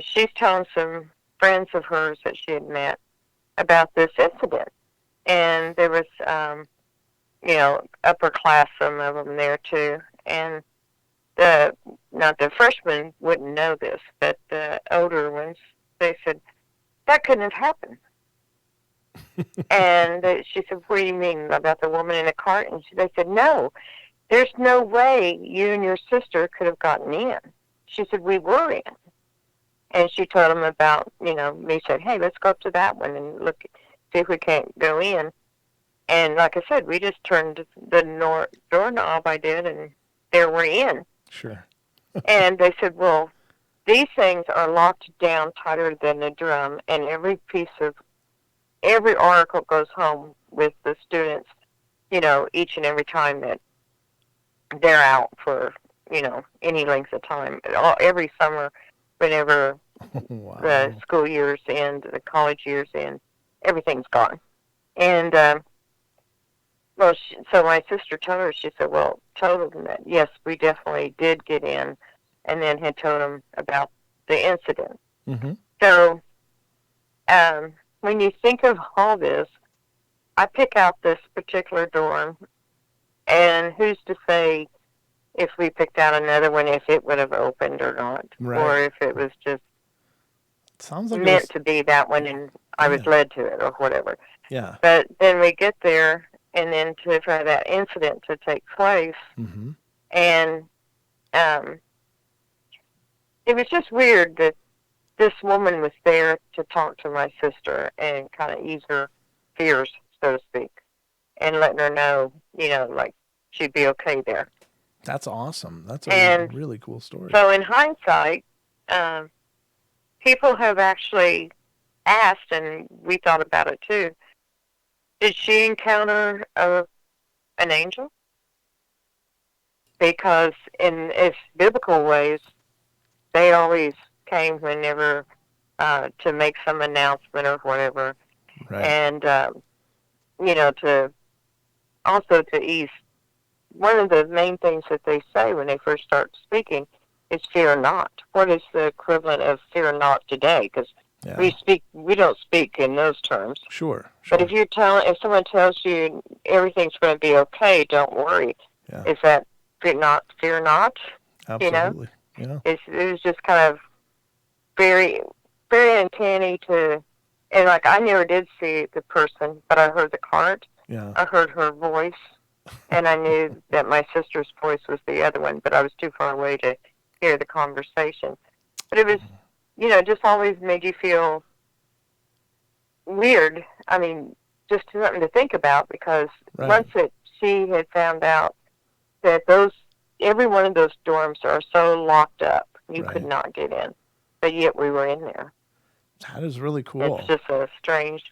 she's telling some friends of hers that she had met about this incident. And there was, you know, upper class, some of them there too. And not the freshmen wouldn't know this, but the older ones, they said, that couldn't have happened. And she said, what do you mean about the woman in the cart? And they said, no, there's no way you and your sister could have gotten in. She said, we were in. And she told them about, you know, me said, hey, let's go up to that one and look, see if we can't go in. And like I said, we just turned the doorknob, I did, and there we're in. Sure. And they said, well, these things are locked down tighter than a drum, and every article goes home with the students, you know, each and every time that they're out for, you know, any length of time. Every summer, whenever the school years end, the college years end, everything's gone. And, well, so my sister told her, she said, well, told them that, yes, we definitely did get in, and then had told them about the incident. So when you think of all this, I pick out this particular dorm, and who's to say if we picked out another one, if it would have opened or not, or if it was just sounds like meant to be that one, and I was led to it or whatever. Yeah. But then we get there, and then for that incident to take place, and it was just weird that this woman was there to talk to my sister and kind of ease her fears, so to speak, and letting her know, like she'd be okay there. That's awesome. That's a really cool story. So in hindsight, people have actually asked, and we thought about it too, did she encounter an angel? Because in its biblical ways, they always came whenever to make some announcement or whatever. Right. And, to ease. One of the main things that they say when they first start speaking is fear not. What is the equivalent of fear not today? Because we don't speak in those terms. Sure. But if someone tells you everything's going to be okay, don't worry. Yeah. Is that fear not? Absolutely. It was just kind of very, very uncanny and like I never did see the person, but I heard the cart. Yeah. I heard her voice, and I knew that my sister's voice was the other one, but I was too far away to hear the conversation. But it was, just always made you feel weird. I mean, just something to think about, because once she had found out that every one of those dorms are so locked up, you could not get in, but yet we were in there. That is really cool. It's just a strange,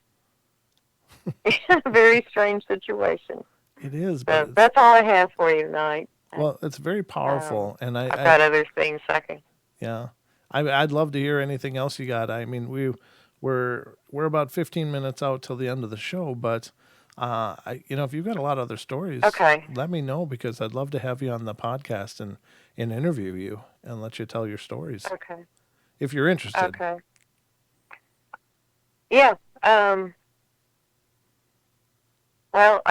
very strange situation. It is. But that's all I have for you tonight. Well, it's very powerful, and I've got other things I can. Yeah, I'd love to hear anything else you got. I mean, we're about 15 minutes out till the end of the show, but if you've got a lot of other stories, let me know, because I'd love to have you on the podcast and interview you and let you tell your stories. Okay. If you're interested. Okay. Yeah. Well,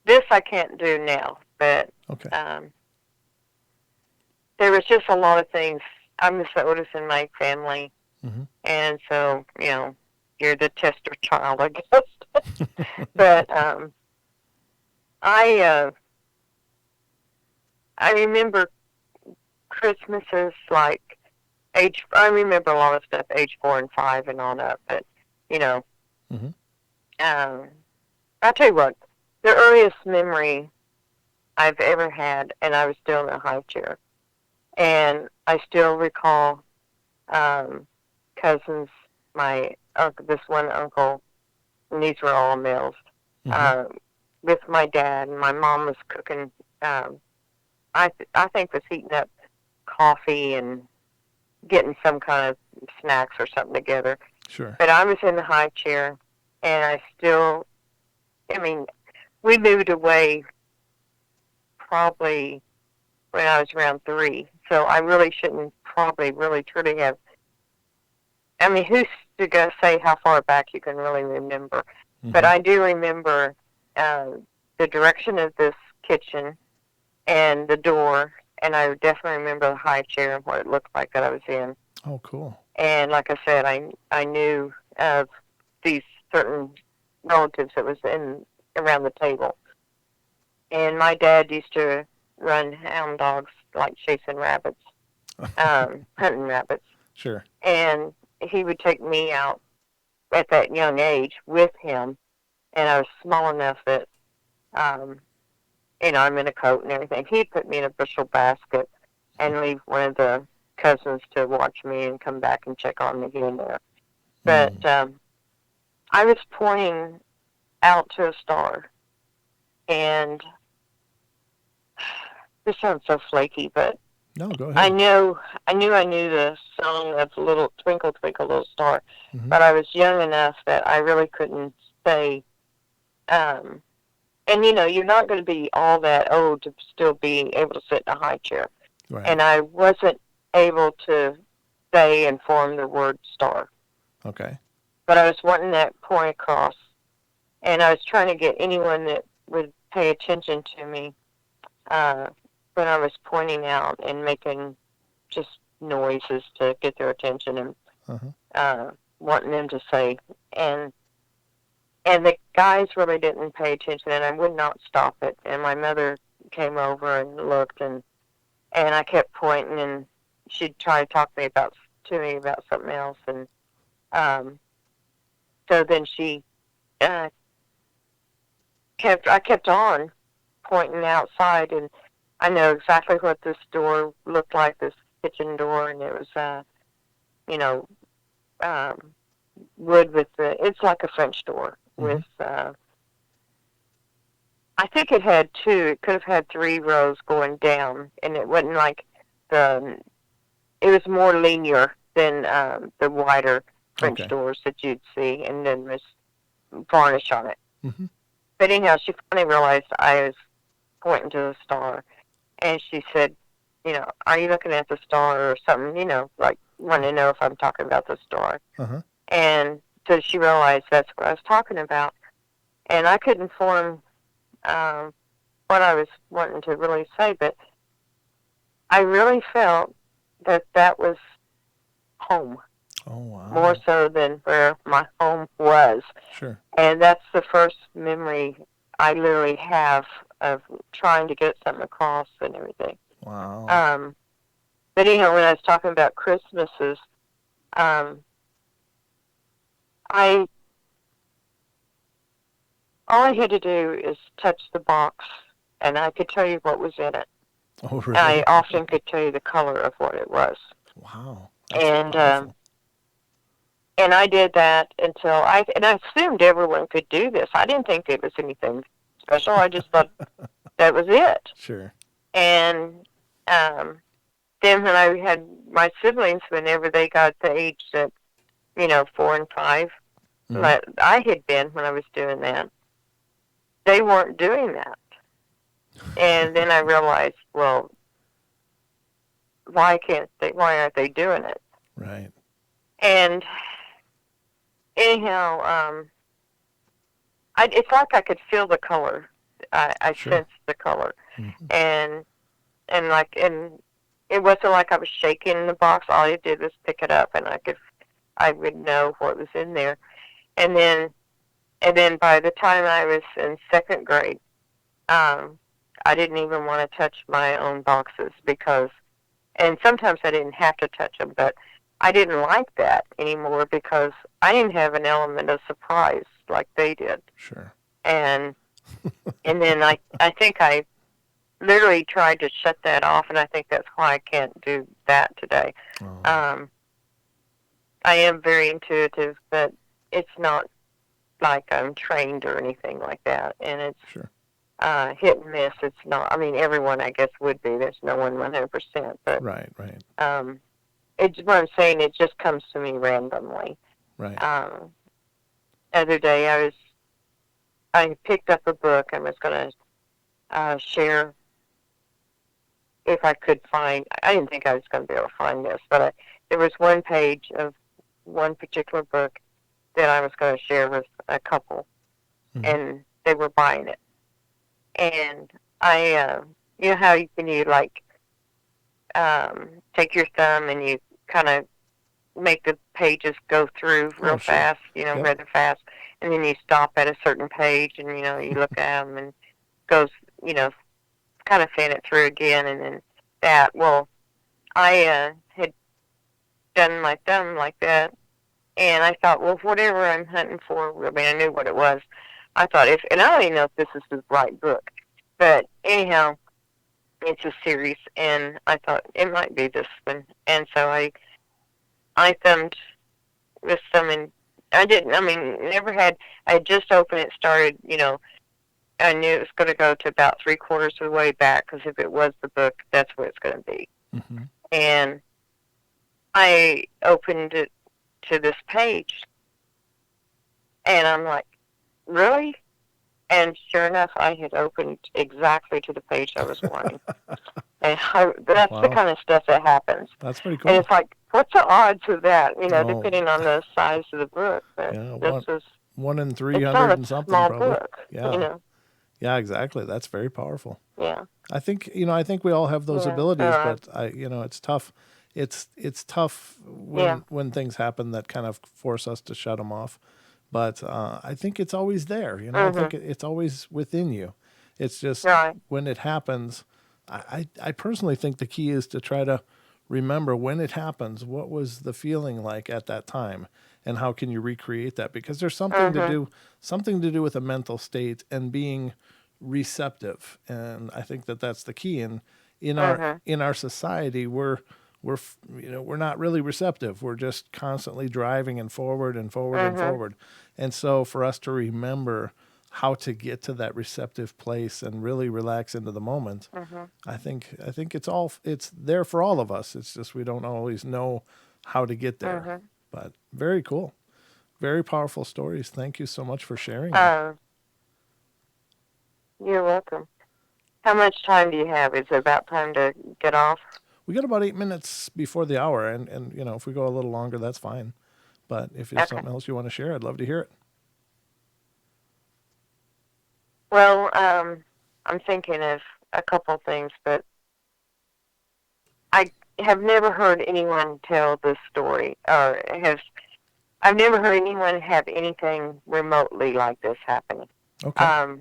this I can't do now, but there was just a lot of things. I'm the oldest in my family, and so, you're the tester child, I guess. But I remember Christmases like I remember a lot of stuff, age 4 and 5 and on up, but, I'll tell you what, the earliest memory I've ever had, and I was still in a high chair, and I still recall cousins, this one uncle, and these were all males, with my dad, and my mom was cooking, I think was heating up coffee and getting some kind of snacks or something together. Sure. But I was in the high chair, and we moved away probably when I was around 3, so I really shouldn't probably really truly have. I mean, who's to go say how far back you can really remember? But I do remember the direction of this kitchen and the door, and I definitely remember the high chair and what it looked like that I was in. Oh, cool. And like I said, I knew of these certain relatives that was around the table. And my dad used to run hound dogs, like chasing rabbits, hunting rabbits. Sure. And he would take me out at that young age with him, and I was small enough that, I'm in a coat and everything. He'd put me in a bushel basket and leave one of the cousins to watch me and come back and check on me here and there. But I was pointing out to a star, and this sounds so flaky, but no, go ahead. I knew the song of Little Twinkle Twinkle Little Star, but I was young enough that I really couldn't say. And you're not going to be all that old to still be able to sit in a high chair. Right. And I wasn't able to say and form the word star. Okay. But I was wanting that point across, and I was trying to get anyone that would pay attention to me when I was pointing out and making just noises to get their attention and wanting them to say. And the guys really didn't pay attention, and I would not stop it. And my mother came over and looked, and I kept pointing, and she'd try to talk to me about something else, and so then she I kept on pointing outside, and I know exactly what this door looked like, this kitchen door, and it was wood with it's like a French door with I think it had two. It could have had 3 rows going down, and it wasn't like it was more linear than the wider French doors that you'd see, and then this varnish on it. Mm-hmm. But anyhow, she finally realized I was pointing to the star, and she said, are you looking at the star or something, like wanting to know if I'm talking about the star. And so she realized that's what I was talking about. And I couldn't form what I was wanting to really say, but I really felt that was home. Oh, wow. More so than where my home was. Sure. And that's the first memory I literally have of trying to get something across and everything. Wow. But anyhow, when I was talking about Christmases, all I had to do is touch the box, and I could tell you what was in it. Oh, really? And I often could tell you the color of what it was. Wow. And I did that until I assumed everyone could do this. I didn't think it was anything special. I just thought that was it. Sure. And then when I had my siblings, whenever they got the age that, 4 and 5, like I had been when I was doing that, they weren't doing that. And then I realized, well, why aren't they doing it? Right. And anyhow, it's like I could feel the color. I sensed the color. And it wasn't like I was shaking the box. All I did was pick it up, and I would know what was in there. And then by the time I was in 2nd grade, I didn't even want to touch my own boxes and sometimes I didn't have to touch them, but I didn't like that anymore because I didn't have an element of surprise like they did. Sure. And then I think I literally tried to shut that off, and I think that's why I can't do that today. Oh. I am very intuitive, but it's not like I'm trained or anything like that, and it's hit and miss. It's not. I mean, everyone I guess would be. There's no one 100%, but right. It's what I'm saying. It just comes to me randomly. Right. Other day I picked up a book and was going to share if I could find. I didn't think I was going to be able to find this, but there was one page of one particular book that I was going to share with a couple, and they were buying it. And I, you know how you take your thumb and you kind of make the pages go through real fast, rather fast, and then you stop at a certain page and, you look at them and goes, kind of fan it through again, and then that. Well, I had done my thumb like that, and I thought, well, whatever I'm hunting for, I mean, I knew what it was. I thought, and I don't even know if this is the right book, but anyhow, it's a series, and I thought it might be this one, and so I thumbed this thumb, and I had just opened it, started, I knew it was going to go to about 3/4 of the way back, because if it was the book, that's what it's going to be. And I opened it to this page, and I'm like, really? And sure enough, I had opened exactly to the page I was wanting. And that's the Wow. kind of stuff that happens. That's pretty cool. And it's like, what's the odds of that? You know, Oh. depending on the size of the book. But Yeah, this is 1 in it's 300 not and a something small probably. book. Yeah. You know. Yeah, exactly. That's very powerful. Yeah. I think we all have those Yeah, abilities, so but it's tough. It's tough when things happen that kind of force us to shut them off. But I think it's always there. I think it's always within you. It's just Right. when it happens. I personally think the key is to try to remember when it happens. What was the feeling like at that time, and how can you recreate that? Because there's something to do with a mental state and being receptive. And I think that's the key. And in our society, we're not really receptive. We're just constantly driving and forward and forward and forward. And so for us to remember how to get to that receptive place and really relax into the moment, I think it's there for all of us. It's just we don't always know how to get there. But very cool. Very powerful stories. Thank you so much for sharing. You're welcome. How much time do you have? Is it about time to get off? We got about 8 minutes before the hour, and if we go a little longer, that's fine. But if there's something else you want to share, I'd love to hear it. Well, I'm thinking of a couple things, but I have never heard anyone tell this story, I've never heard anyone have anything remotely like this happening. Okay.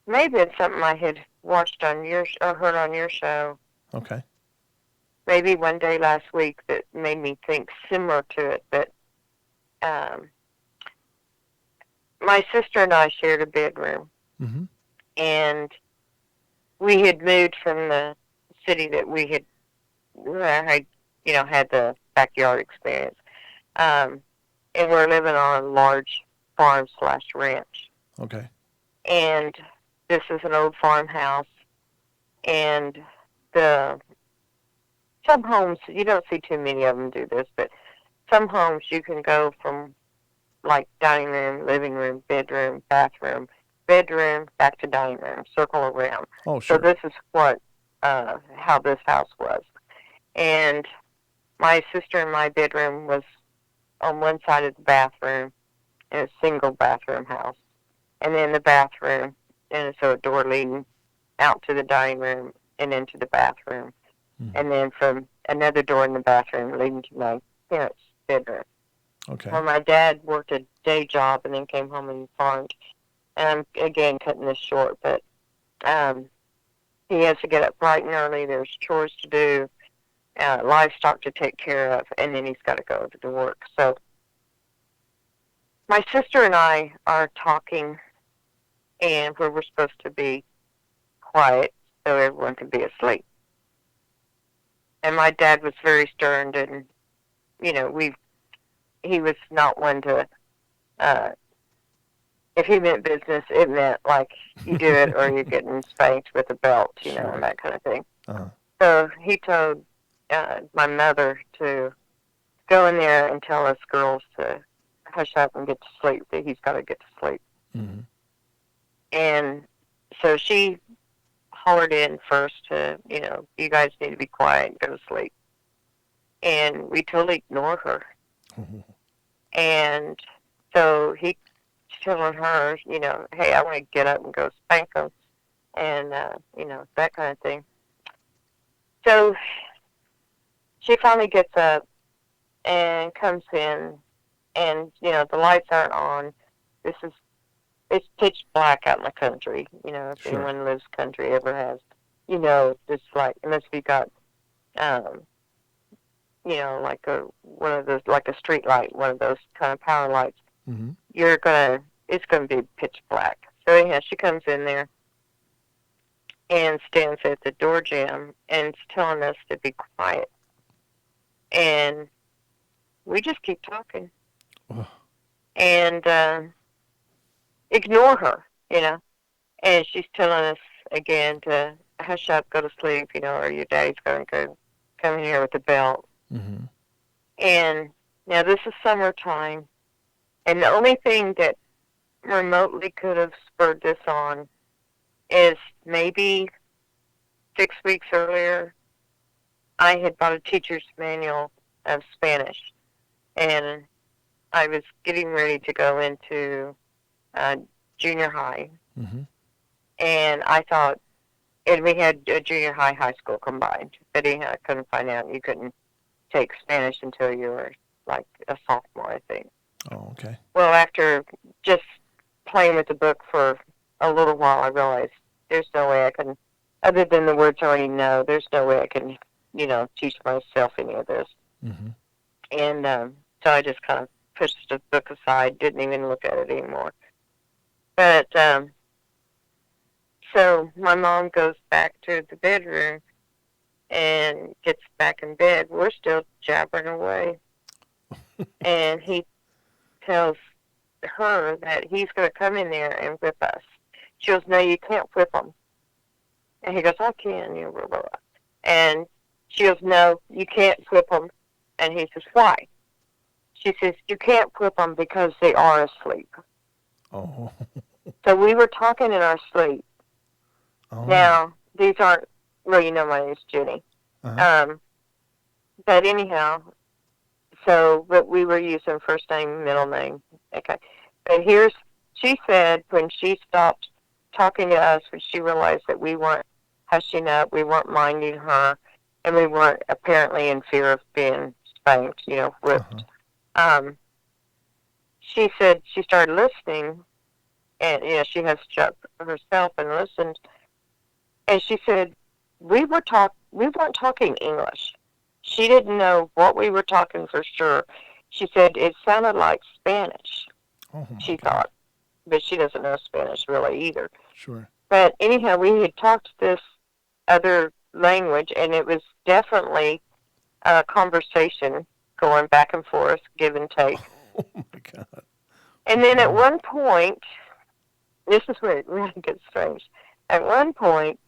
Maybe it's something I had watched on or heard on your show. Okay. Maybe one day last week that made me think similar to it. But my sister and I shared a bedroom, and we had moved from the city that we had the backyard experience, and we're living on a large farm/ranch. Okay. And this is an old farmhouse, and some homes, you don't see too many of them do this, but some homes you can go from like dining room, living room, bedroom, bathroom, back to dining room, circle around. Oh, sure. So this is how this house was. And my sister and my bedroom was on one side of the bathroom, in a single bathroom house. And then the bathroom, and so a door leading out to the dining room and into the bathroom. And then from another door in the bathroom leading to my parents' bedroom. Okay. Well, my dad worked a day job and then came home and farmed. And I'm, again, cutting this short, but he has to get up bright and early. There's chores to do, livestock to take care of, and then he's got to go to work. So my sister and I are talking, and where we're supposed to be quiet so everyone can be asleep. And my dad was very stern, and he was not one to. If he meant business, it meant like you do it or you're getting spanked with a belt, and that kind of thing. So he told my mother to go in there and tell us girls to hush up and get to sleep, that he's got to get to sleep. And so she hollered in first to, you guys need to be quiet and go to sleep. And we totally ignored her. And so he's telling her, hey, I want to get up and go spank them, and, that kind of thing. So she finally gets up and comes in, and, the lights aren't on. It's pitch black out in the country, if anyone lives country, ever has, just like, unless you got, like one of those, like a street light, one of those kind of power lights, it's gonna be pitch black. So anyhow, she comes in there and stands at the door jamb and is telling us to be quiet. And we just keep talking. And ignore her, And she's telling us again to hush up, go to sleep, or your daddy's going to come in here with a belt. And now this is summertime, and the only thing that remotely could have spurred this on is maybe 6 weeks earlier, I had bought a teacher's manual of Spanish, and I was getting ready to go into junior high, and I thought, and we had a junior high school combined, but I couldn't find out you couldn't take Spanish until you were like a sophomore, I think. Oh, okay. Well, after just playing with the book for a little while, I realized there's no way I can, other than the words I already know, there's no way I can, teach myself any of this. And so I just kind of pushed the book aside, didn't even look at it anymore. But so my mom goes back to the bedroom and gets back in bed. We're still jabbering away. And he tells her that he's going to come in there and whip us. She goes, no, you can't whip him. And he goes, I can, blah, blah, blah. And she goes, no, you can't whip them. And he says, why? She says, you can't whip them because they are asleep. Oh. So we were talking in our sleep. Oh. Now, these aren't, well, my name's Jenny. But anyhow, but we were using first name, middle name. Okay. But she said when she stopped talking to us, when she realized that we weren't hushing up, we weren't minding her, and we weren't apparently in fear of being spanked, whipped. She said she started listening, and she has to herself and listened. And she said we weren't talking English. She didn't know what we were talking for sure. She said it sounded like Spanish. She thought, but she doesn't know Spanish really either. Sure. But anyhow, we had talked this other language, and it was definitely a conversation going back and forth, give and take. Oh my God. And then at one point, this is where it really gets strange. At one point,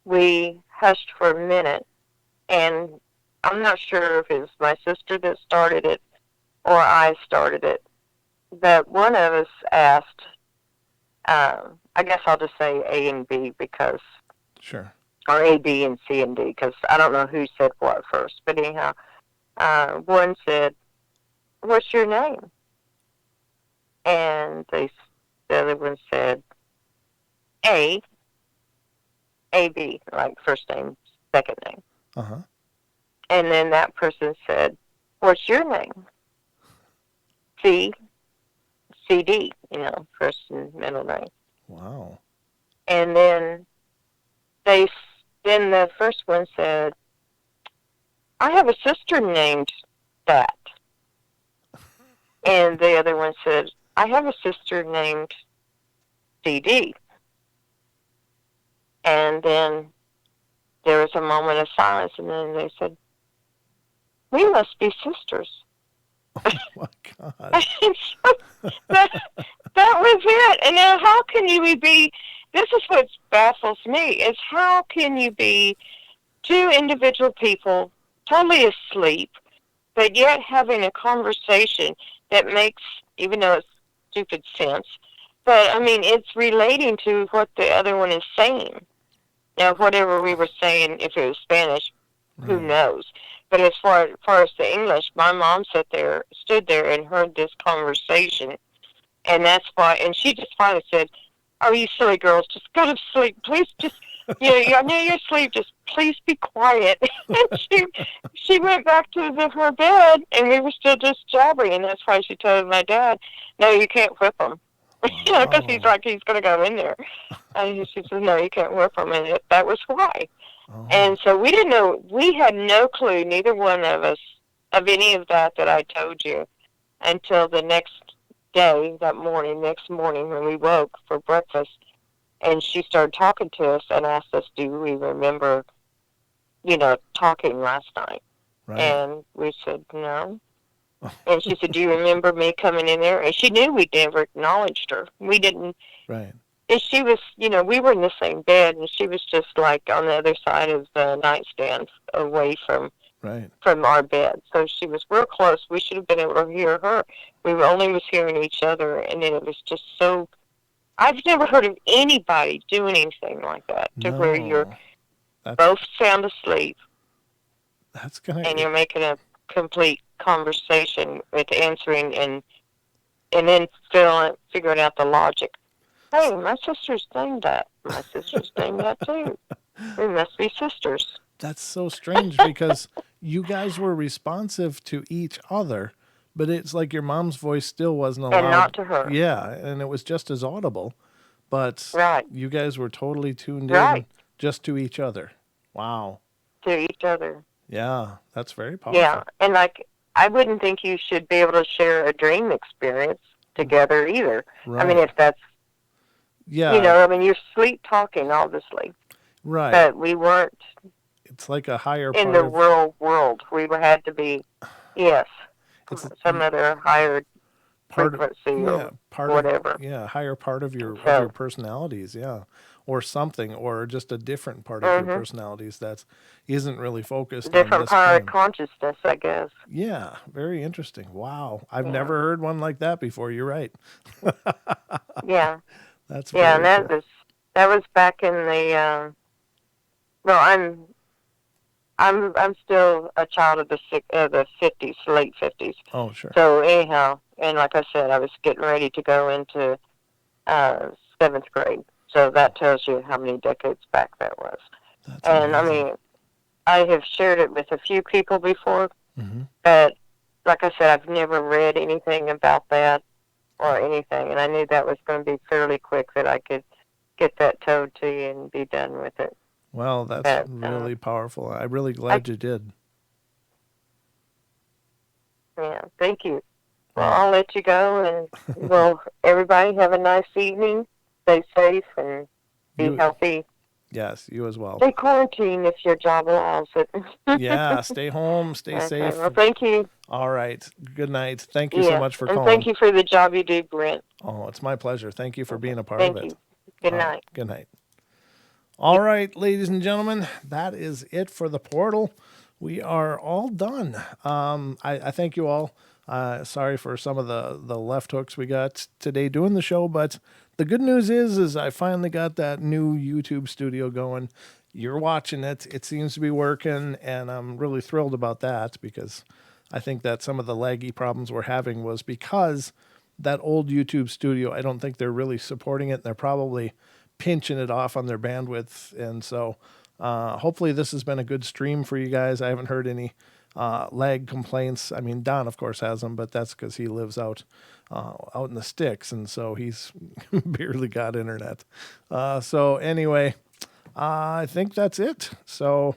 we hushed for a minute, and I'm not sure if it was my sister that started it or I started it, but one of us asked, I guess I'll just say A and B because, sure, or A, B, and C and D because I don't know who said what first, but anyhow, one said, what's your name? And the other one said, A, B, like first name, second name. And then that person said, what's your name? C, D, first and middle name. Wow. And then the first one said, I have a sister named that. And the other one said, I have a sister named CD. And then there was a moment of silence, and then they said, we must be sisters. Oh my God. that was it. And now how can you be, this is what baffles me, is how can you be two individual people totally asleep, but yet having a conversation that makes, even though it's stupid sense, but I mean, it's relating to what the other one is saying. Now, whatever we were saying, if it was Spanish, who knows? But as far as the English, my mom stood there and heard this conversation. And that's why, and she just finally said, oh, you silly girls, just go to sleep. Please just, I know you're asleep, just please be quiet. And she went back to her bed, and we were still just jabbering. And that's why she told my dad, no, you can't whip him. Because he's like, he's going to go in there. And she says, no, you can't whip him. And that was why. And so we didn't know, we had no clue, neither one of us, of any of that I told you until the next morning when we woke for breakfast. And she started talking to us and asked us, do we remember, talking last night? Right. And we said, no. And she said, do you remember me coming in there? And she knew we never acknowledged her. We didn't. Right. And she was, we were in the same bed, and she was just like on the other side of the nightstand away from our bed. So she was real close. We should have been able to hear her. We only was hearing each other, and then it was just so, I've never heard of anybody doing anything like that, to where you're both sound asleep, That's gonna. and you're making a complete conversation with answering and then figuring out the logic. Hey, my sister's named that. My sister's named that too. We must be sisters. That's so strange because you guys were responsive to each other, but it's like your mom's voice still wasn't allowed. And not to her. Yeah, and it was just as audible, but right. You guys were totally tuned right. in just to each other. Wow. To each other. Yeah, that's very powerful. Yeah, and like, I wouldn't think you should be able to share a dream experience together either. Right. I mean, if that's, yeah, you know, I mean, you're sleep talking, obviously. Right. But we weren't. It's like a higher in part the of, real world. We had to be, yes, some other higher frequency or whatever. Higher part of your personalities, or something, or just a different part of your personalities that isn't really focused on different this part plane. of consciousness, I guess. Yeah, very interesting. Wow, I've never heard one like that before. You're right. Yeah, that's and cool. that was back in the. Well, I'm still a child of the 50s, late 50s. Oh, sure. So anyhow, and like I said, I was getting ready to go into 7th grade. So that tells you how many decades back that was. That's and amazing. I mean, I have shared it with a few people before, mm-hmm. but like I said, I've never read anything about that or anything, and I knew that was going to be fairly quick that I could get that told to you and be done with it. Well, that's really powerful. I'm really glad you did. Yeah, thank you. Well, I'll let you go, and well, everybody have a nice evening. Stay safe and be healthy. Yes, you as well. Stay quarantined if your job allows it. Yeah, stay home, stay safe. Well, thank you. All right. Good night. Thank you so much for calling. Thank you for the job you do, Brent. Oh, it's my pleasure. Thank you for being a part of it. Thank you. Good night. Good night. All right, ladies and gentlemen, that is it for the portal. We are all done. I thank you all. Sorry for some of the left hooks we got today doing the show, but the good news is I finally got that new YouTube studio going. You're watching it. It seems to be working, and I'm really thrilled about that because I think that some of the laggy problems we're having was because that old YouTube studio, I don't think they're really supporting it. They're probably pinching it off on their bandwidth. And so hopefully this has been a good stream for you guys. I haven't heard any lag complaints. I mean, Don, of course, has them, but that's because he lives out in the sticks. And so he's barely got internet. So anyway, I think that's it. So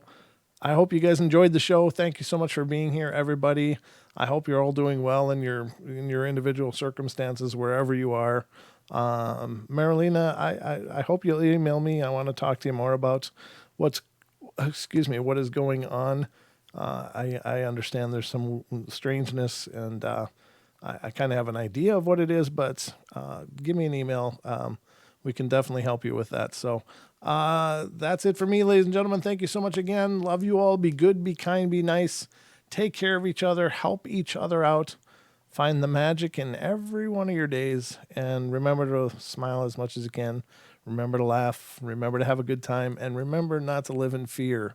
I hope you guys enjoyed the show. Thank you so much for being here, everybody. I hope you're all doing well in your individual circumstances, wherever you are. Marilena, I hope you'll email me. I want to talk to you more about what is going on. I understand there's some strangeness, and I kind of have an idea of what it is, but give me an email. We can definitely help you with that. So that's it for me, ladies and gentlemen. Thank you so much again. Love you all. Be good, be kind, be nice. Take care of each other. Help each other out. Find the magic in every one of your days, and remember to smile as much as you can. Remember to laugh. Remember to have a good time, and remember not to live in fear.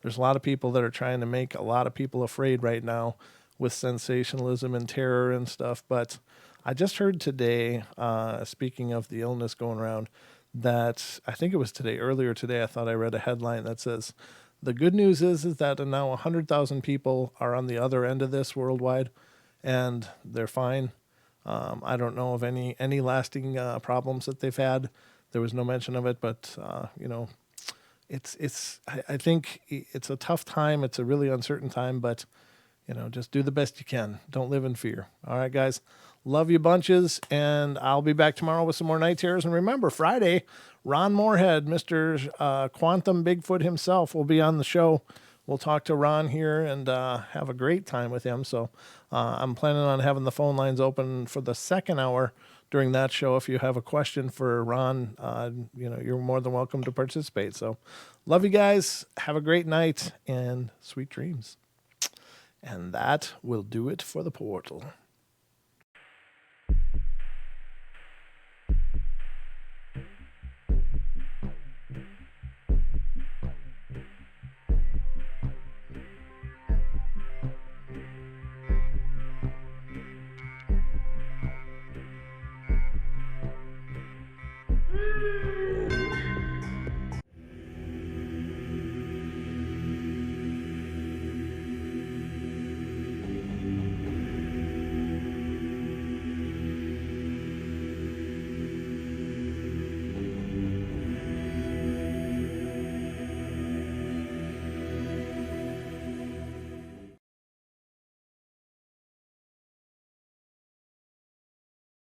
There's a lot of people that are trying to make a lot of people afraid right now with sensationalism and terror and stuff. But I just heard today, speaking of the illness going around, that I think it was earlier today, I thought I read a headline that says, the good news is that now 100,000 people are on the other end of this worldwide, and they're fine. I don't know of any lasting problems that they've had. There was no mention of it, but I think it's a tough time. It's a really uncertain time, but just do the best you can. Don't live in fear. All right, guys. Love you bunches, and I'll be back tomorrow with some more night terrors. And remember, Friday, Ron Moorhead, Mr. Quantum Bigfoot himself, will be on the show. We'll talk to Ron here and have a great time with him. So I'm planning on having the phone lines open for the second hour during that show. If you have a question for Ron, you're more than welcome to participate. So love you guys. Have a great night and sweet dreams. And that will do it for the portal.